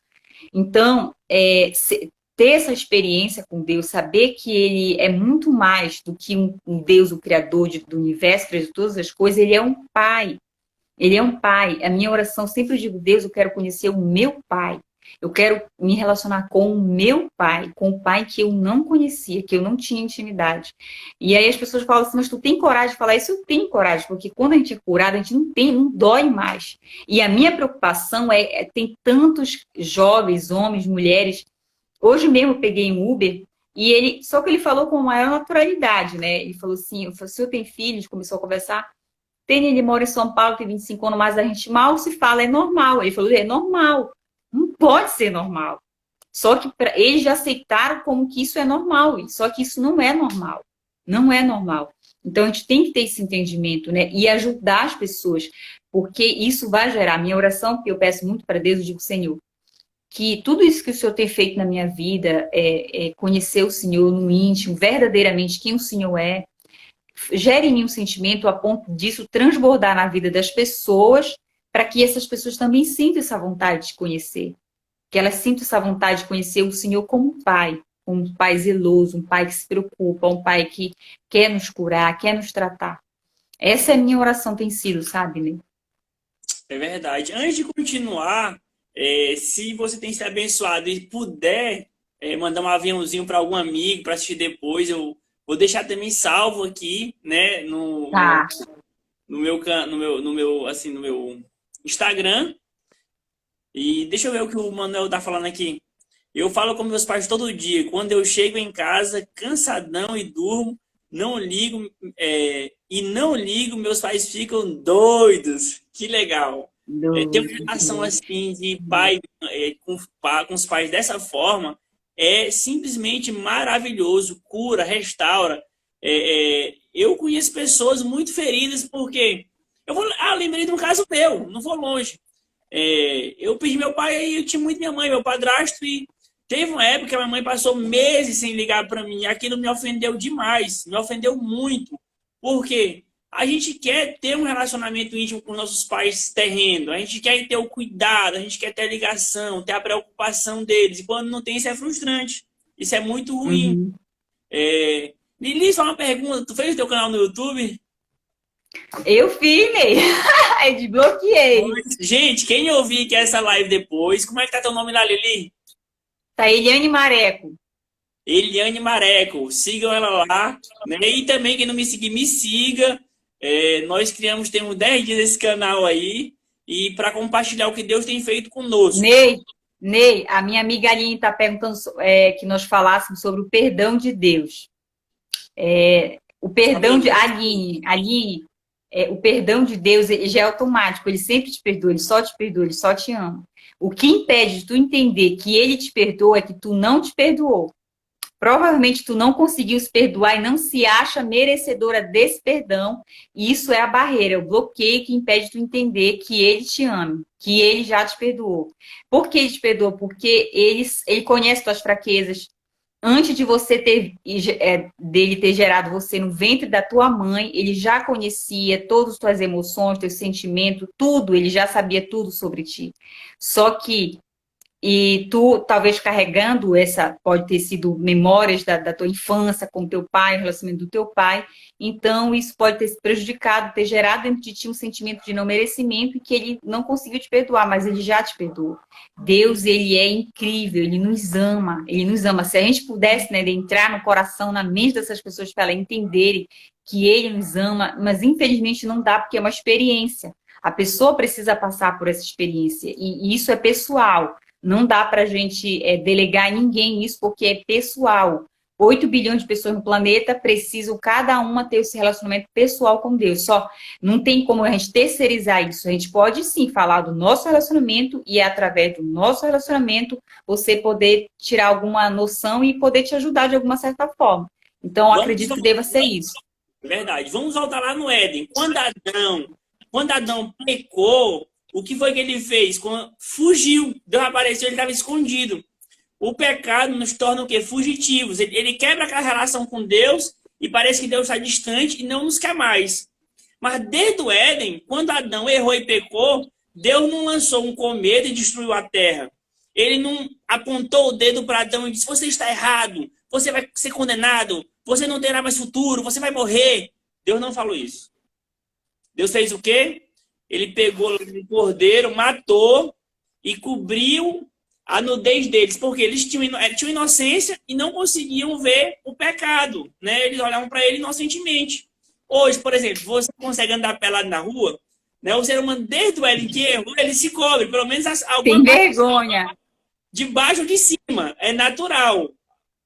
[SPEAKER 2] Então, ter essa experiência com Deus, saber que ele é muito mais do que um Deus, o Criador do universo, de todas as coisas, ele é um pai. Ele é um pai. A minha oração, sempre digo, Deus, eu quero conhecer o meu pai. Eu quero me relacionar com o meu pai, com o pai que eu não conhecia, que eu não tinha intimidade. E aí as pessoas falam assim, mas tu tem coragem de falar isso? Eu tenho coragem, porque quando a gente é curado, a gente não dói mais. E a minha preocupação tem tantos jovens, homens, mulheres. Hoje mesmo eu peguei um Uber só que ele falou com a maior naturalidade, né? Ele falou assim, o senhor tem filhos? Começou a conversar. Ele mora em São Paulo, tem 25 anos, mas a gente mal se fala, é normal. Ele falou, é normal. Não pode ser normal. Só que eles já aceitaram como que isso é normal. Só que isso não é normal. Não é normal. Então, a gente tem que ter esse entendimento, né? E ajudar as pessoas. Porque isso vai gerar. Minha oração, que eu peço muito para Deus, eu digo, Senhor, que tudo isso que o Senhor tem feito na minha vida, conhecer o Senhor no íntimo, verdadeiramente quem o Senhor é, gere em mim um sentimento a ponto disso transbordar na vida das pessoas, para que essas pessoas também sintam essa vontade de conhecer. Que elas sintam essa vontade de conhecer o Senhor como um pai zeloso, um pai que se preocupa, um pai que quer nos curar, quer nos tratar. Essa é a minha oração, tem sido, sabe, né?
[SPEAKER 1] É verdade. Antes de continuar, se você tem sido abençoado e puder mandar um aviãozinho para algum amigo para assistir depois, eu vou deixar também salvo aqui, né, no meu Instagram. E deixa eu ver o que o Manuel tá falando aqui. Eu falo com meus pais todo dia. Quando eu chego em casa, cansadão e durmo, não ligo, meus pais ficam doidos. Que legal. Ter uma relação assim de pai com os pais dessa forma é simplesmente maravilhoso, cura, restaura. Eu conheço pessoas muito feridas porque lembrei de um caso meu, não vou longe. Eu perdi meu pai e eu tinha muito minha mãe, meu padrasto, e teve uma época que a minha mãe passou meses sem ligar para mim. Aquilo me ofendeu demais, me ofendeu muito. Por quê? A gente quer ter um relacionamento íntimo com nossos pais terrenos, a gente quer ter o cuidado, a gente quer ter a ligação, ter a preocupação deles. E quando não tem, isso é frustrante. Isso é muito ruim.
[SPEAKER 2] Uhum.
[SPEAKER 1] Lili, só uma pergunta. Tu fez o teu canal no YouTube?
[SPEAKER 2] Eu fiz, Ney. Eu desbloqueei.
[SPEAKER 1] Gente, quem ouvir que essa live depois, como é que tá teu nome lá, Lili?
[SPEAKER 2] Tá Eliane Mareco.
[SPEAKER 1] Eliane Mareco. Sigam ela lá. Né? E também, quem não me seguir, me siga. Nós temos 10 dias esse canal aí. E para compartilhar o que Deus tem feito conosco.
[SPEAKER 2] Ney, a minha amiga Aline está perguntando que nós falássemos sobre o perdão de Deus. O perdão de Aline, o perdão de Deus ele já é automático, ele sempre te perdoa, ele só te perdoa, ele só te ama. O que impede de tu entender que ele te perdoa é que tu não te perdoou. Provavelmente tu não conseguiu se perdoar e não se acha merecedora desse perdão. E isso é a barreira, o bloqueio que impede tu entender que ele te ama, que ele já te perdoou. Por que ele te perdoou? Porque ele conhece tuas fraquezas. Antes de você dele ter gerado você no ventre da tua mãe, ele já conhecia todas as tuas emoções, teus sentimentos, tudo, ele já sabia tudo sobre ti. Só que tu, talvez carregando pode ter sido memórias da tua infância com teu pai, relacionamento do teu pai. Então, isso pode ter prejudicado, ter gerado dentro de ti um sentimento de não merecimento e que ele não conseguiu te perdoar, mas ele já te perdoou. Deus, ele é incrível, ele nos ama, ele nos ama. Se a gente pudesse, né, entrar no coração, na mente dessas pessoas para elas entenderem que ele nos ama, mas infelizmente não dá, porque é uma experiência. A pessoa precisa passar por essa experiência e isso é pessoal. Não dá para a gente delegar em ninguém isso, porque é pessoal. 8 bilhões de pessoas no planeta precisam cada uma ter esse relacionamento pessoal com Deus. Só não tem como a gente terceirizar isso. A gente pode sim falar do nosso relacionamento e através do nosso relacionamento você poder tirar alguma noção e poder te ajudar de alguma certa forma. Então, eu acredito que deva ser isso.
[SPEAKER 1] Verdade. Vamos voltar lá no Éden. Quando Adão pecou, o que foi que ele fez? Fugiu. Deus apareceu, ele estava escondido. O pecado nos torna o quê? Fugitivos. Ele quebra aquela relação com Deus e parece que Deus está distante e não nos quer mais. Mas desde o Éden, quando Adão errou e pecou, Deus não lançou um cometa e destruiu a terra. Ele não apontou o dedo para Adão e disse: você está errado, você vai ser condenado, você não terá mais futuro, você vai morrer. Deus não falou isso. Deus fez o quê? Ele pegou um cordeiro, matou e cobriu a nudez deles, porque eles tinham inocência e não conseguiam ver o pecado, né? Eles olhavam para ele inocentemente. Hoje, por exemplo, você consegue andar pelado na rua, né? O ser humano, desde o Éden que errou, ele se cobre, pelo menos alguma
[SPEAKER 2] Tem vergonha.
[SPEAKER 1] De baixo ou de cima. É natural.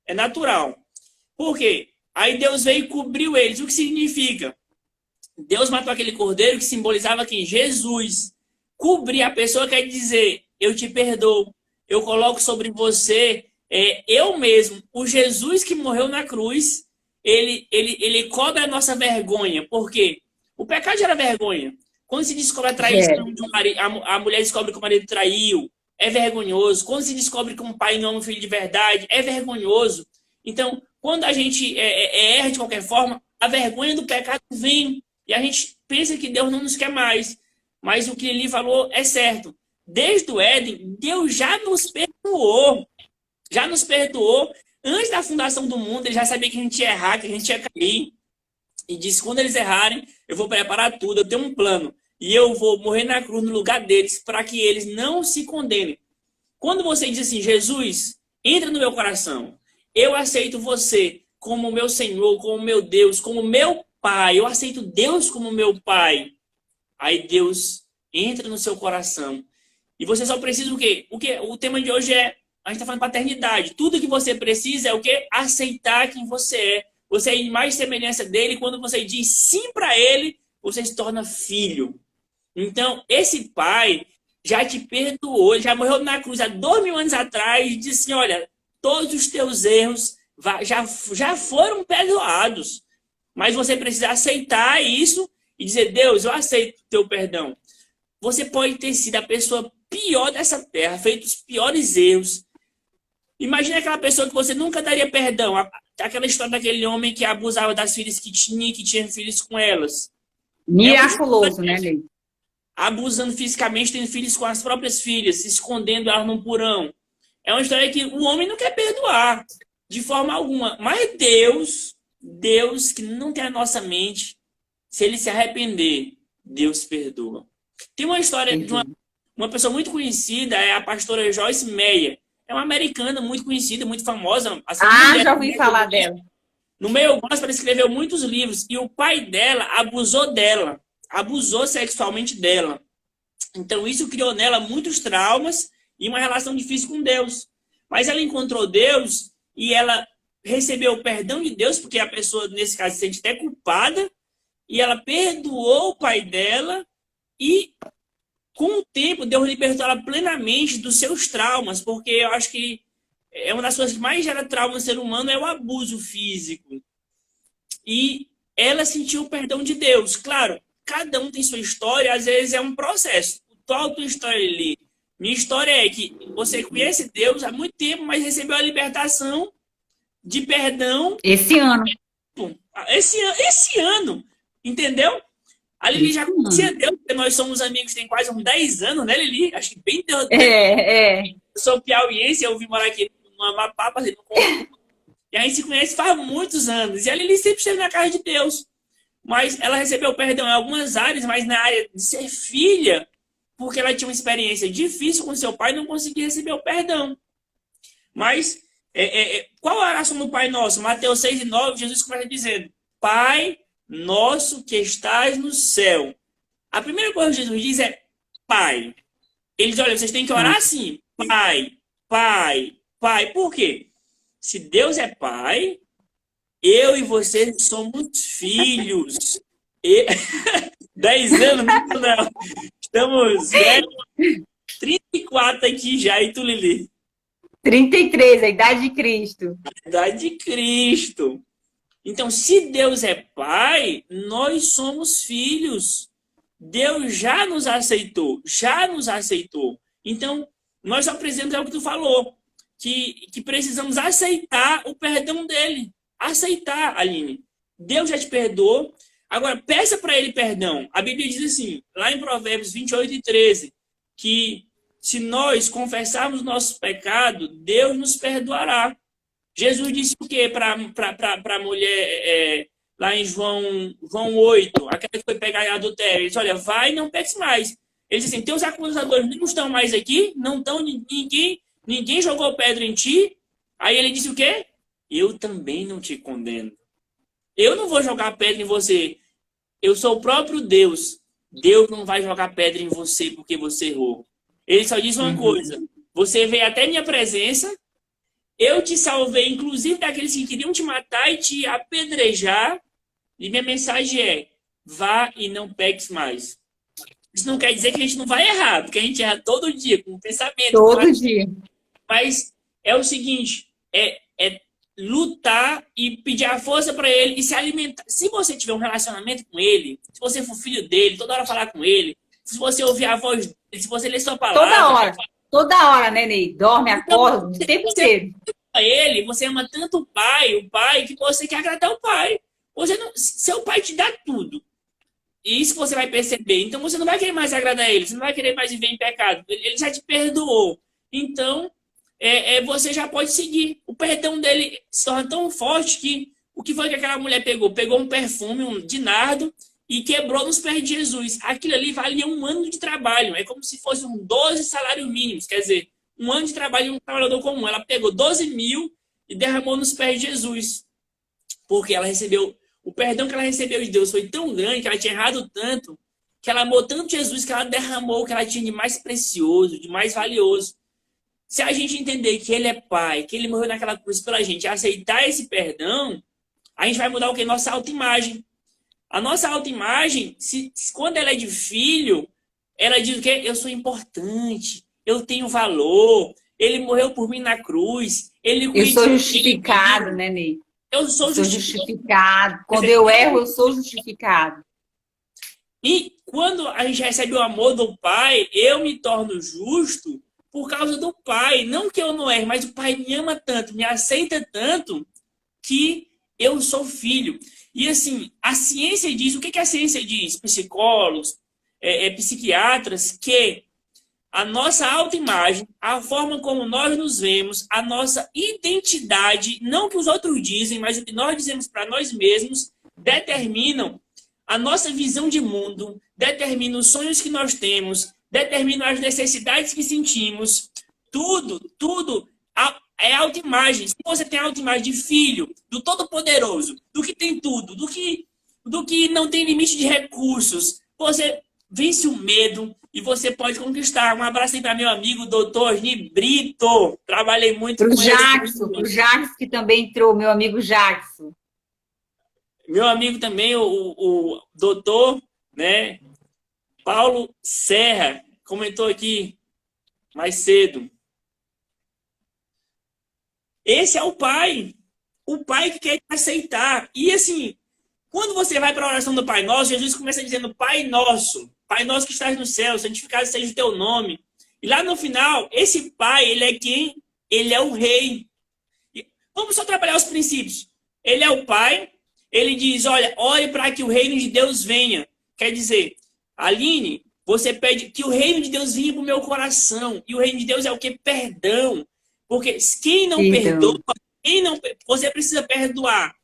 [SPEAKER 1] É natural. Por quê? Aí Deus veio e cobriu eles. O que significa? Deus matou aquele cordeiro que simbolizava quem? Jesus. Cobrir a pessoa quer dizer: eu te perdoo. Eu coloco sobre você eu mesmo. O Jesus que morreu na cruz, ele cobre a nossa vergonha. Por quê? O pecado gera vergonha. Quando se descobre a traição de um marido, a mulher descobre que o marido traiu, é vergonhoso. Quando se descobre que um pai não é um filho de verdade, é vergonhoso. Então, quando a gente erra de qualquer forma, a vergonha do pecado vem. E a gente pensa que Deus não nos quer mais. Mas o que ele falou é certo. Desde o Éden, Deus já nos perdoou. Já nos perdoou. Antes da fundação do mundo, ele já sabia que a gente ia errar, que a gente ia cair. E disse: quando eles errarem, eu vou preparar tudo, eu tenho um plano. E eu vou morrer na cruz no lugar deles, para que eles não se condenem. Quando você diz assim: Jesus, entra no meu coração. Eu aceito você como meu Senhor, como meu Deus, como meu Pai. Eu aceito Deus como meu Pai. Aí Deus entra no seu coração. E você só precisa o quê? O tema de hoje é, a gente está falando paternidade. Tudo que você precisa é o quê? Aceitar quem você é. Você é mais semelhança dele. Quando você diz sim para ele, você se torna filho. Então, esse pai já te perdoou, ele já morreu na cruz há 2000 anos atrás e disse assim, olha, todos os teus erros já foram perdoados. Mas você precisa aceitar isso e dizer, Deus, eu aceito o teu perdão. Você pode ter sido a pessoa pior dessa terra, feito os piores erros. Imagina aquela pessoa que você nunca daria perdão. Aquela história daquele homem que abusava das filhas que tinha filhos com elas. É uma
[SPEAKER 2] Miraculoso, né, Ney?
[SPEAKER 1] abusando fisicamente, tendo filhos com as próprias filhas, se escondendo elas num porão. É uma história que o homem não quer perdoar, de forma alguma. Mas Deus que não tem a nossa mente, se ele se arrepender, Deus perdoa. Tem uma história de uma pessoa muito conhecida, é a pastora Joyce Meyer. É uma americana muito conhecida, muito famosa. Assim,
[SPEAKER 2] Já ouvi falar dela.
[SPEAKER 1] no meio gospel, ela escreveu muitos livros. E o pai dela abusou dela. Abusou sexualmente dela. Então, isso criou nela muitos traumas e uma relação difícil com Deus. Mas ela encontrou Deus e ela recebeu o perdão de Deus, porque a pessoa, nesse caso, se sente até culpada. E ela perdoou o pai dela e, com o tempo, Deus libertou ela plenamente dos seus traumas, porque eu acho que é uma das coisas que mais gera trauma no ser humano é o abuso físico. E ela sentiu o perdão de Deus. Claro, cada um tem sua história, às vezes é um processo. Qual a tua história ali? Minha história é que você conhece Deus há muito tempo, mas recebeu a libertação de perdão
[SPEAKER 2] Esse ano.
[SPEAKER 1] esse ano, entendeu? A Lili já conhecia Deus, porque nós somos amigos tem quase uns 10 anos, né, Lili? Acho que bem Deus.
[SPEAKER 2] É.
[SPEAKER 1] Eu sou piauiense, eu vim morar aqui no Amapá, e a gente se conhece faz muitos anos. E a Lili sempre esteve na casa de Deus. Mas ela recebeu perdão em algumas áreas, mas na área de ser filha, porque ela tinha uma experiência difícil com seu pai, não conseguia receber o perdão. Mas qual a oração do Pai Nosso? Mateus 6:9, Jesus começa dizendo, Pai nosso que estás no céu. A primeira coisa que Jesus diz é Pai. Ele diz, olha, vocês têm que orar assim. Pai, Pai, Pai. Por quê? Se Deus é Pai, eu e você somos filhos. 10 anos, não. Estamos 34 aqui já, e tu, Lili?
[SPEAKER 2] 33, a idade de Cristo.
[SPEAKER 1] A idade de Cristo. Então, se Deus é Pai, nós somos filhos. Deus já nos aceitou, já nos aceitou. Então, nós só precisamos, é o que tu falou, que precisamos aceitar o perdão dele. Aceitar, Aline. Deus já te perdoou. Agora, peça para ele perdão. A Bíblia diz assim, lá em Provérbios 28:13, que se nós confessarmos nossos pecados, Deus nos perdoará. Jesus disse o quê para a mulher lá em João 8, aquela que foi pegar em adultério? Ele disse, olha, vai e não peques mais. Ele disse assim, teus acusadores não estão mais aqui? Não estão, ninguém jogou pedra em ti? Aí ele disse o quê? Eu também não te condeno. Eu não vou jogar pedra em você. Eu sou o próprio Deus. Deus não vai jogar pedra em você porque você errou. Ele só diz uma coisa. Você veio até minha presença. Eu te salvei, inclusive, daqueles que queriam te matar e te apedrejar. E minha mensagem é, vá e não peques mais. Isso não quer dizer que a gente não vai errar, porque a gente erra todo dia, com pensamento.
[SPEAKER 2] Todo dia.
[SPEAKER 1] Mas é o seguinte, é lutar e pedir a força para ele e se alimentar. Se você tiver um relacionamento com ele, se você for filho dele, toda hora falar com ele, se você ouvir a voz dele, se você ler sua palavra...
[SPEAKER 2] Toda hora, né, Ney? Dorme, acorda, o tempo inteiro.
[SPEAKER 1] Ele, você ama tanto o pai, que você quer agradar o pai. Você não, seu pai te dá tudo. E isso você vai perceber. Então você não vai querer mais agradar ele, você não vai querer mais viver em pecado. Ele já te perdoou. Então, você já pode seguir. O perdão dele se torna tão forte que o que foi que aquela mulher pegou? Pegou um perfume de nardo e quebrou nos pés de Jesus. Aquilo ali valia 1 ano de trabalho. É como se fossem 12 salários mínimos. Quer dizer, 1 ano de trabalho de um trabalhador comum. Ela pegou 12 mil e derramou nos pés de Jesus. Porque ela recebeu... O perdão que ela recebeu de Deus foi tão grande, que ela tinha errado tanto, que ela amou tanto Jesus, que ela derramou o que ela tinha de mais precioso, de mais valioso. Se a gente entender que ele é pai, que ele morreu naquela cruz pela gente, aceitar esse perdão, a gente vai mudar o que? Nossa autoimagem. A nossa autoimagem, quando ela é de filho, Ela diz o quê? Eu sou importante, eu tenho valor, ele morreu por mim na cruz, ele
[SPEAKER 2] Eu sou
[SPEAKER 1] cuida de
[SPEAKER 2] justificado,
[SPEAKER 1] mim,
[SPEAKER 2] né, Ney?
[SPEAKER 1] eu
[SPEAKER 2] Eu
[SPEAKER 1] sou
[SPEAKER 2] sou
[SPEAKER 1] justificado.
[SPEAKER 2] justificado. Quando eu erro, eu sou justificado.
[SPEAKER 1] E quando a gente recebe o amor do Pai, eu me torno justo por causa do Pai. Não que eu não erre, mas o Pai me ama tanto, me aceita tanto, que eu sou filho. E assim, a ciência diz, o que que a ciência diz? Psicólogos, psiquiatras, que a nossa autoimagem, a forma como nós nos vemos, a nossa identidade, não o que os outros dizem, mas o que nós dizemos para nós mesmos, determinam a nossa visão de mundo, determinam os sonhos que nós temos, determinam as necessidades que sentimos. Tudo é autoimagem. Se você tem autoimagem de filho, do Todo-Poderoso, do que tem tudo, do que não tem limite de recursos, você vence o medo e você pode conquistar. Um abraço aí para meu amigo, doutor Osni Brito. Trabalhei muito com ele.
[SPEAKER 2] Pro Jackson, que também entrou, meu amigo Jackson.
[SPEAKER 1] Meu amigo também, o doutor, né, Paulo Serra, comentou aqui mais cedo. Esse é o Pai que quer te aceitar. E assim, quando você vai para a oração do Pai Nosso, Jesus começa dizendo: Pai Nosso que estás no céu, santificado seja o teu nome. E lá no final, esse Pai, ele é quem? Ele é o Rei. Vamos só trabalhar os princípios. Ele é o Pai, ele diz: olha, ore para que o reino de Deus venha. Quer dizer, Aline, você pede que o reino de Deus venha para o meu coração. E o reino de Deus é o quê? Perdão. Porque quem não perdoa, você precisa perdoar.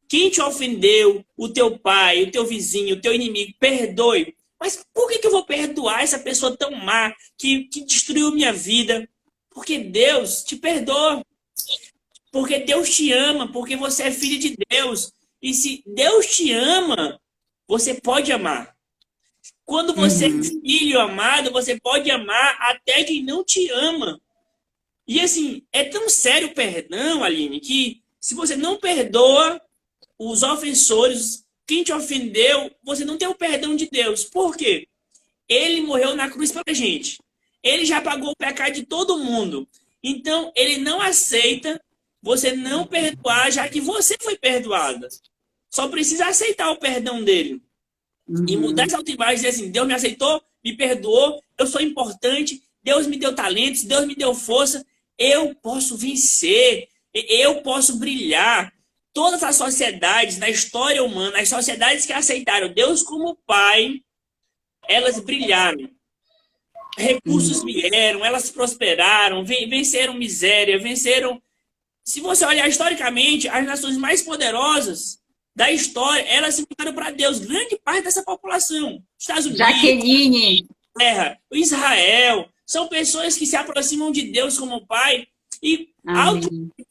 [SPEAKER 1] Quem te ofendeu, o teu pai, o teu vizinho, o teu inimigo, perdoe. Mas por que eu vou perdoar essa pessoa tão má que destruiu minha vida? Porque Deus te perdoa. Porque Deus te ama, porque você é filho de Deus. E se Deus te ama, você pode amar. Quando você é filho amado, você pode amar até quem não te ama. E assim, é tão sério o perdão, Aline, que se você não perdoa os ofensores, quem te ofendeu, você não tem o perdão de Deus. Por quê? Ele morreu na cruz pra gente. Ele já pagou o pecado de todo mundo. Então, ele não aceita você não perdoar, já que você foi perdoada. Só precisa aceitar o perdão dele. E mudar essa autoimagem e dizer assim: Deus me aceitou, me perdoou, eu sou importante, Deus me deu talentos, Deus me deu força, eu posso vencer, eu posso brilhar. Todas as sociedades na história humana, as sociedades que aceitaram Deus como Pai, elas brilharam. Recursos vieram, elas prosperaram, venceram miséria, venceram. Se você olhar historicamente, as nações mais poderosas da história, elas se mudaram para Deus. Grande parte dessa população. Estados Unidos,
[SPEAKER 2] Jaqueline,
[SPEAKER 1] Terra, Israel, são pessoas que se aproximam de Deus como Pai e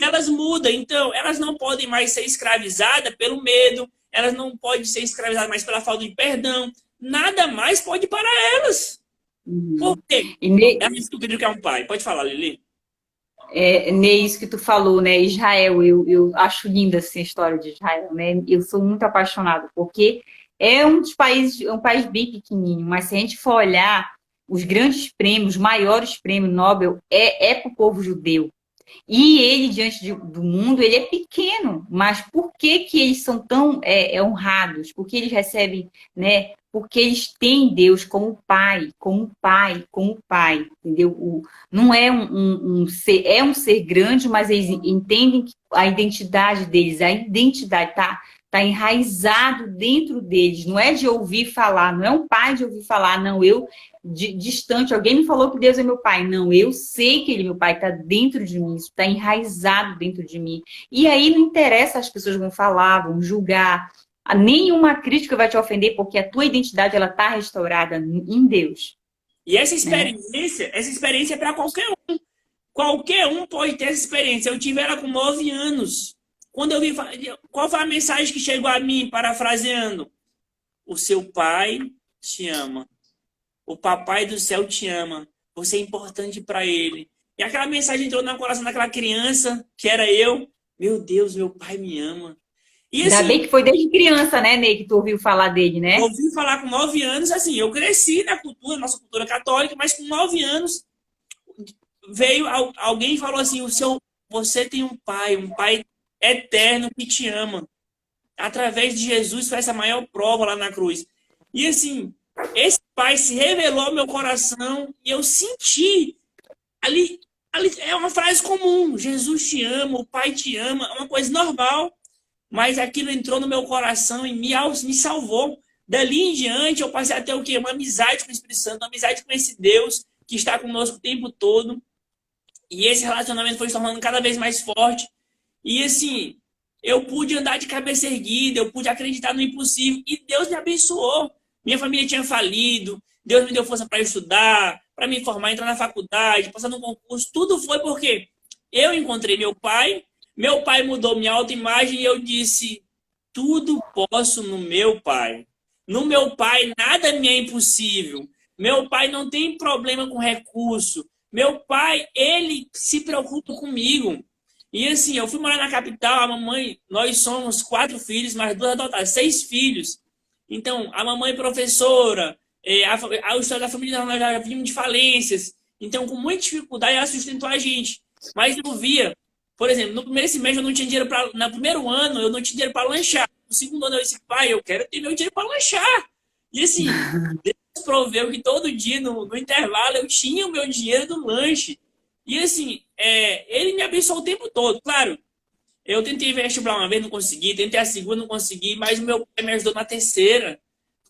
[SPEAKER 1] elas mudam. Então, elas não podem mais ser escravizadas pelo medo, elas não podem ser escravizadas mais pela falta de perdão. Nada mais pode parar elas. Por quê? Elas descobriram que é um pai. Pode falar, Lili.
[SPEAKER 2] Isso que tu falou, né? Israel, eu acho linda assim, a história de Israel, né? Eu sou muito apaixonada, porque é um dos países, é um país bem pequenininho, mas se a gente for olhar os grandes prêmios, os maiores prêmios Nobel, é para o povo judeu. E ele, diante do mundo, ele é pequeno, mas por que que eles são tão honrados? Porque eles recebem, né? Porque eles têm Deus como pai, como pai, como pai, entendeu? Não é um ser, é um ser grande, mas eles entendem que a identidade deles, a identidade tá enraizado dentro deles, não é de ouvir falar, não é um pai de ouvir falar, não, eu distante, alguém me falou que Deus é meu pai. Não, eu sei que ele é meu pai, está dentro de mim, isso está enraizado dentro de mim. E aí não interessa, as pessoas vão falar, vão julgar. Nenhuma crítica vai te ofender, porque a tua identidade ela está restaurada em Deus.
[SPEAKER 1] E essa experiência é para qualquer um. Qualquer um pode ter essa experiência. Eu tive ela com 9 anos. Quando eu vi, qual foi a mensagem que chegou a mim, parafraseando? O seu pai te ama. O papai do céu te ama. Você é importante para ele. E aquela mensagem entrou no coração daquela criança, que era eu. Meu Deus, meu pai me ama. E
[SPEAKER 2] Ainda
[SPEAKER 1] assim,
[SPEAKER 2] bem que foi desde criança, né, Ney, que tu ouviu falar dele,
[SPEAKER 1] eu
[SPEAKER 2] né?
[SPEAKER 1] ouvi falar com 9 anos, assim, eu cresci na cultura, nossa cultura católica, mas com 9 anos veio alguém e falou assim, você tem um pai eterno que te ama. Através de Jesus foi essa maior prova lá na cruz. E assim, esse pai se revelou ao meu coração e eu senti ali, ali é uma frase comum, Jesus te ama, o pai te ama, é uma coisa normal, mas aquilo entrou no meu coração e me salvou. Dali em diante eu passei a ter o quê? Uma amizade com o Espírito Santo, uma amizade com esse Deus que está conosco o tempo todo. E esse relacionamento foi se tornando cada vez mais forte. E assim, eu pude andar de cabeça erguida, eu pude acreditar no impossível. E Deus me abençoou. Minha família tinha falido, Deus me deu força para estudar, para me formar, entrar na faculdade, passar no concurso. Tudo foi porque eu encontrei meu pai mudou minha autoimagem e eu disse: tudo posso no meu pai. No meu pai, nada me é impossível. Meu pai não tem problema com recurso. Meu pai, ele se preocupa comigo. E assim, eu fui morar na capital, a mamãe, nós somos 4 filhos, mais 2 adotadas, 6 filhos. Então, a mamãe é professora, a história da família nós já vimos de falências. Então, com muita dificuldade, ela sustentou a gente. Mas eu via, por exemplo, no primeiro semestre eu não tinha dinheiro para. No primeiro ano, eu não tinha dinheiro para lanchar. No segundo ano, eu disse, pai, eu quero ter meu dinheiro para lanchar. E assim, Deus proveu que todo dia, no intervalo, eu tinha o meu dinheiro do lanche. E assim, ele me abençoou o tempo todo. Claro, eu tentei vestibular uma vez, não consegui. Tentei a segunda, não consegui. Mas o meu pai me ajudou na terceira.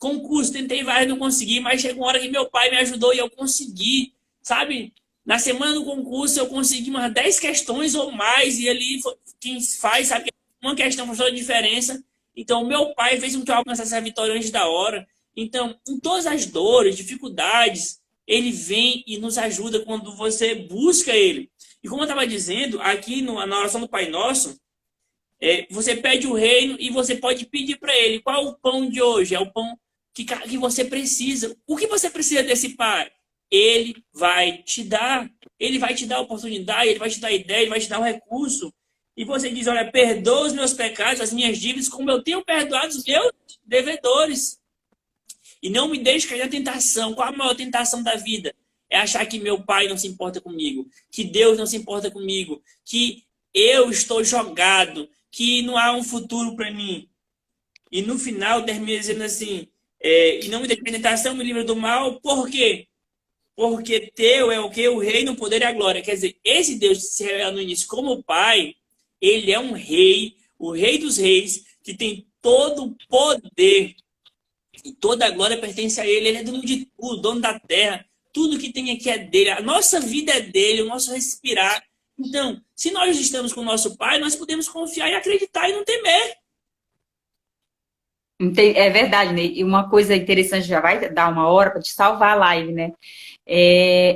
[SPEAKER 1] Concurso, tentei vários, não consegui. Mas chegou uma hora que meu pai me ajudou e eu consegui. Sabe? Na semana do concurso, eu consegui umas 10 questões ou mais. E ali, quem faz, sabe? Uma questão faz toda a diferença. Então, o meu pai fez com que eu alcançasse a vitória antes da hora. Então, em todas as dores, dificuldades, ele vem e nos ajuda quando você busca ele. E como eu estava dizendo, aqui na oração do Pai Nosso, você pede o reino e você pode pedir para ele qual é o pão de hoje, é o pão que você precisa. O que você precisa desse Pai? Ele vai te dar. Ele vai te dar a oportunidade, ele vai te dar a ideia, ele vai te dar o recurso. E você diz, olha, perdoa os meus pecados, as minhas dívidas, como eu tenho perdoado os meus devedores. E não me deixe cair na tentação. Qual a maior tentação da vida? É achar que meu pai não se importa comigo, que Deus não se importa comigo, que eu estou jogado, que não há um futuro para mim. E no final termina dizendo assim, e não me deixe cair na tentação, me livra do mal. Por quê? Porque teu é o que? O reino, o poder e a glória. Quer dizer, esse Deus que se revela no início como Pai, ele é um rei, o rei dos reis, que tem todo o poder. E toda a glória pertence a ele. Ele é dono de tudo, dono da terra. Tudo que tem aqui é dele. A nossa vida é dele, o nosso respirar. Então, se nós estamos com o nosso Pai, nós podemos confiar e acreditar e não temer.
[SPEAKER 2] É verdade, né? E uma coisa interessante, já vai dar uma hora para te salvar a live, né?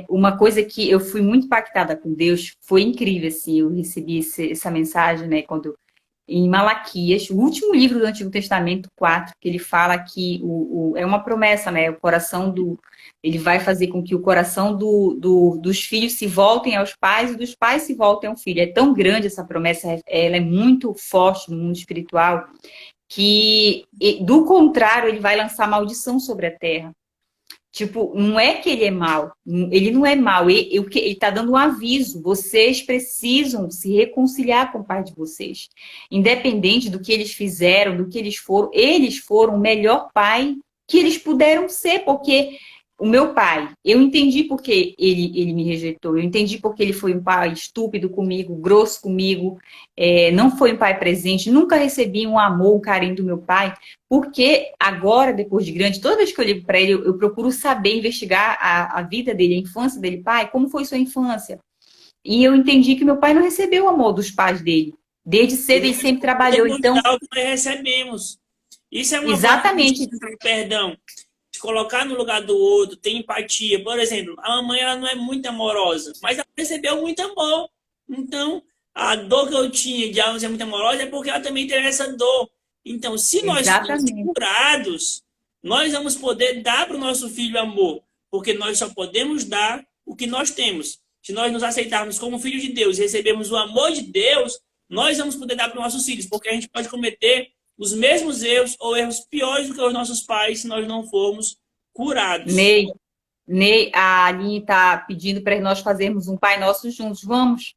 [SPEAKER 2] Uma coisa que eu fui muito impactada com Deus, foi incrível, assim, eu recebi essa mensagem, né, quando em Malaquias, o último livro do Antigo Testamento, 4, que ele fala que é uma promessa, né, ele vai fazer com que o coração dos filhos se voltem aos pais e dos pais se voltem ao filho. É tão grande essa promessa, ela é muito forte no mundo espiritual, que, do contrário, ele vai lançar maldição sobre a terra. Tipo, não é que ele é mau, ele não é mau, ele está dando um aviso, vocês precisam se reconciliar com o pai de vocês. Independente do que eles fizeram, do que eles foram o melhor pai que eles puderam ser, porque o meu pai, eu entendi porque ele me rejeitou, eu entendi porque ele foi um pai estúpido comigo, grosso comigo, não foi um pai presente, nunca recebi um amor, um carinho do meu pai, porque agora, depois de grande, toda vez que eu ligo para ele, eu procuro saber, investigar a vida dele, a infância dele. Pai, como foi sua infância? E eu entendi que meu pai não recebeu o amor dos pais dele. Desde cedo ele sempre trabalhou, então...
[SPEAKER 1] O que nós recebemos. Isso é uma forma
[SPEAKER 2] Exatamente.
[SPEAKER 1] de perdão. De colocar no lugar do outro, ter empatia. Por exemplo, a mamãe ela não é muito amorosa, mas ela recebeu muito amor. Então, a dor que eu tinha de ela não ser muito amorosa é porque ela também teve essa dor. Então, se nós formos
[SPEAKER 2] Exatamente.
[SPEAKER 1] curados, nós vamos poder dar para o nosso filho amor, porque nós só podemos dar o que nós temos. Se nós nos aceitarmos como filhos de Deus e recebermos o amor de Deus, nós vamos poder dar para os nossos filhos, porque a gente pode cometer os mesmos erros ou erros piores do que os nossos pais se nós não formos curados.
[SPEAKER 2] Ney, Ney, a Aline está pedindo para nós fazermos um Pai Nosso juntos. Vamos?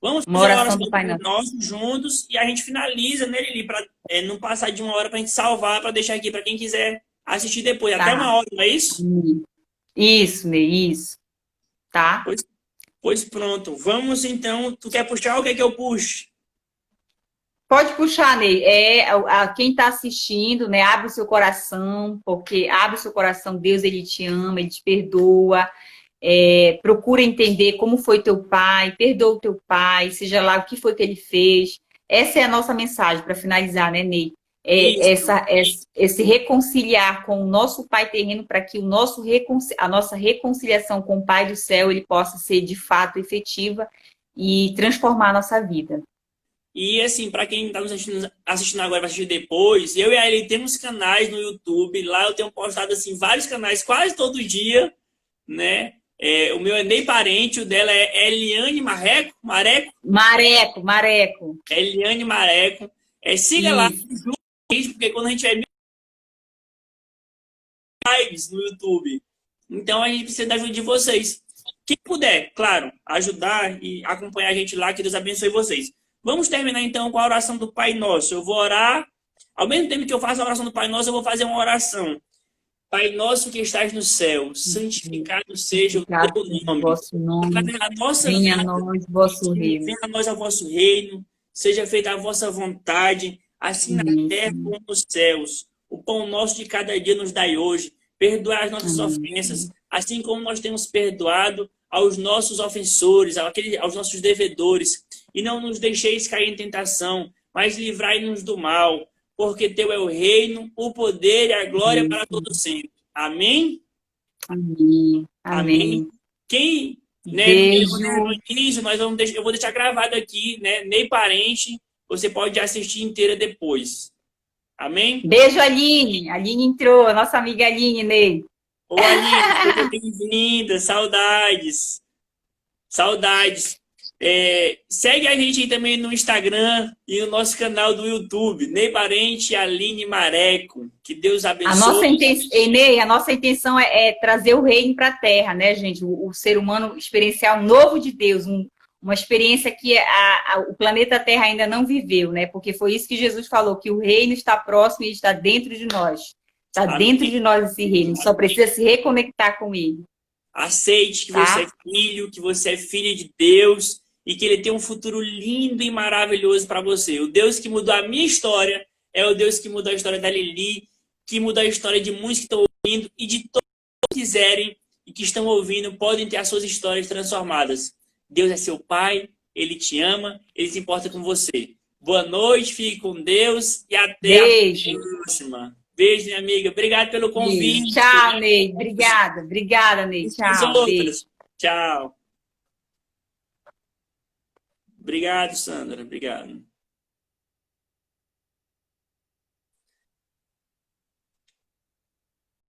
[SPEAKER 1] Vamos
[SPEAKER 2] Uma
[SPEAKER 1] fazer a
[SPEAKER 2] oração
[SPEAKER 1] oração
[SPEAKER 2] do
[SPEAKER 1] do
[SPEAKER 2] Pai
[SPEAKER 1] Pai
[SPEAKER 2] Nosso.
[SPEAKER 1] Nosso juntos e a gente finaliza nele ali, para não passar de 1 hora para a gente salvar, para deixar aqui para quem quiser assistir depois. Até
[SPEAKER 2] Tá.
[SPEAKER 1] 1 hora, não é isso?
[SPEAKER 2] Isso, Ney, isso. Tá?
[SPEAKER 1] Pois pronto. Vamos então. Tu quer puxar ou quer que eu puxe?
[SPEAKER 2] Pode puxar, Ney. Quem está assistindo, né? Abre o seu coração, porque abre o seu coração, Deus, ele te ama, ele te perdoa. Procura entender como foi teu pai, perdoa o teu pai, seja lá o que foi que ele fez. Essa é a nossa mensagem para finalizar, né, Ney?
[SPEAKER 1] Isso.
[SPEAKER 2] Esse reconciliar com o nosso Pai terreno para que a nossa reconciliação com o Pai do céu ele possa ser de fato efetiva e transformar a nossa vida.
[SPEAKER 1] E assim, para quem está nos assistindo agora, vai assistir depois, eu e a Eli temos canais no YouTube. Lá eu tenho postado assim vários canais quase todo dia, né? O meu é Ney Parente, o dela é Eliane Mareco.
[SPEAKER 2] Mareco.
[SPEAKER 1] Eliane Mareco. Siga lá, porque quando a gente tiver 1.000 lives no YouTube, então a gente precisa da ajuda de vocês. Quem puder, claro, ajudar e acompanhar a gente lá, que Deus abençoe vocês. Vamos terminar então com a oração do Pai Nosso. Eu vou orar, ao mesmo tempo que eu faço a oração do Pai Nosso, eu vou fazer uma oração. Pai nosso que estás no céu, santificado seja o teu nome.
[SPEAKER 2] Vosso nome.
[SPEAKER 1] A nossa
[SPEAKER 2] Venha
[SPEAKER 1] vida,
[SPEAKER 2] a nós vosso reino.
[SPEAKER 1] venha a nós o vosso reino, seja feita a vossa vontade, assim na terra como nos céus. O pão nosso de cada dia nos dai hoje. Perdoai as nossas ofensas, assim como nós temos perdoado aos nossos ofensores, aos nossos devedores. E não nos deixeis cair em tentação, mas livrai-nos do mal. Porque teu é o reino, o poder e a glória para todo sempre. Amém?
[SPEAKER 2] Amém.
[SPEAKER 1] Quem, né,
[SPEAKER 2] Beijo.
[SPEAKER 1] no início, eu vou deixar gravado aqui, né? Ney Parente, você pode assistir inteira depois. Amém?
[SPEAKER 2] Beijo, Aline. Aline entrou, a nossa amiga Aline, Ney.
[SPEAKER 1] Ô, Aline, seja bem-vinda, saudades. Saudades. Segue a gente aí também no Instagram e no nosso canal do YouTube, Ney Parente e Aline Mareco. Que Deus abençoe.
[SPEAKER 2] Ney, a nossa intenção é trazer o reino para a terra, né, gente? O ser humano experienciar um novo de Deus, uma experiência que o planeta Terra ainda não viveu, né? Porque foi isso que Jesus falou, que o reino está próximo e está dentro de nós. Está dentro de nós esse reino, só precisa se reconectar com ele.
[SPEAKER 1] Aceite que você é filho, que você é filha de Deus e que ele tem um futuro lindo e maravilhoso para você. O Deus que mudou a minha história é o Deus que mudou a história da Lili, que mudou a história de muitos que estão ouvindo e de todos que quiserem e que estão ouvindo podem ter as suas histórias transformadas. Deus é seu Pai, Ele te ama, Ele se importa com você. Boa noite, fique com Deus e até a próxima. Beijo, minha amiga. Obrigado pelo convite.
[SPEAKER 2] Beijo. Tchau, Ney. Obrigada, Ney. Tchau. Beijo.
[SPEAKER 1] Tchau. Obrigado, Sandra. Obrigado.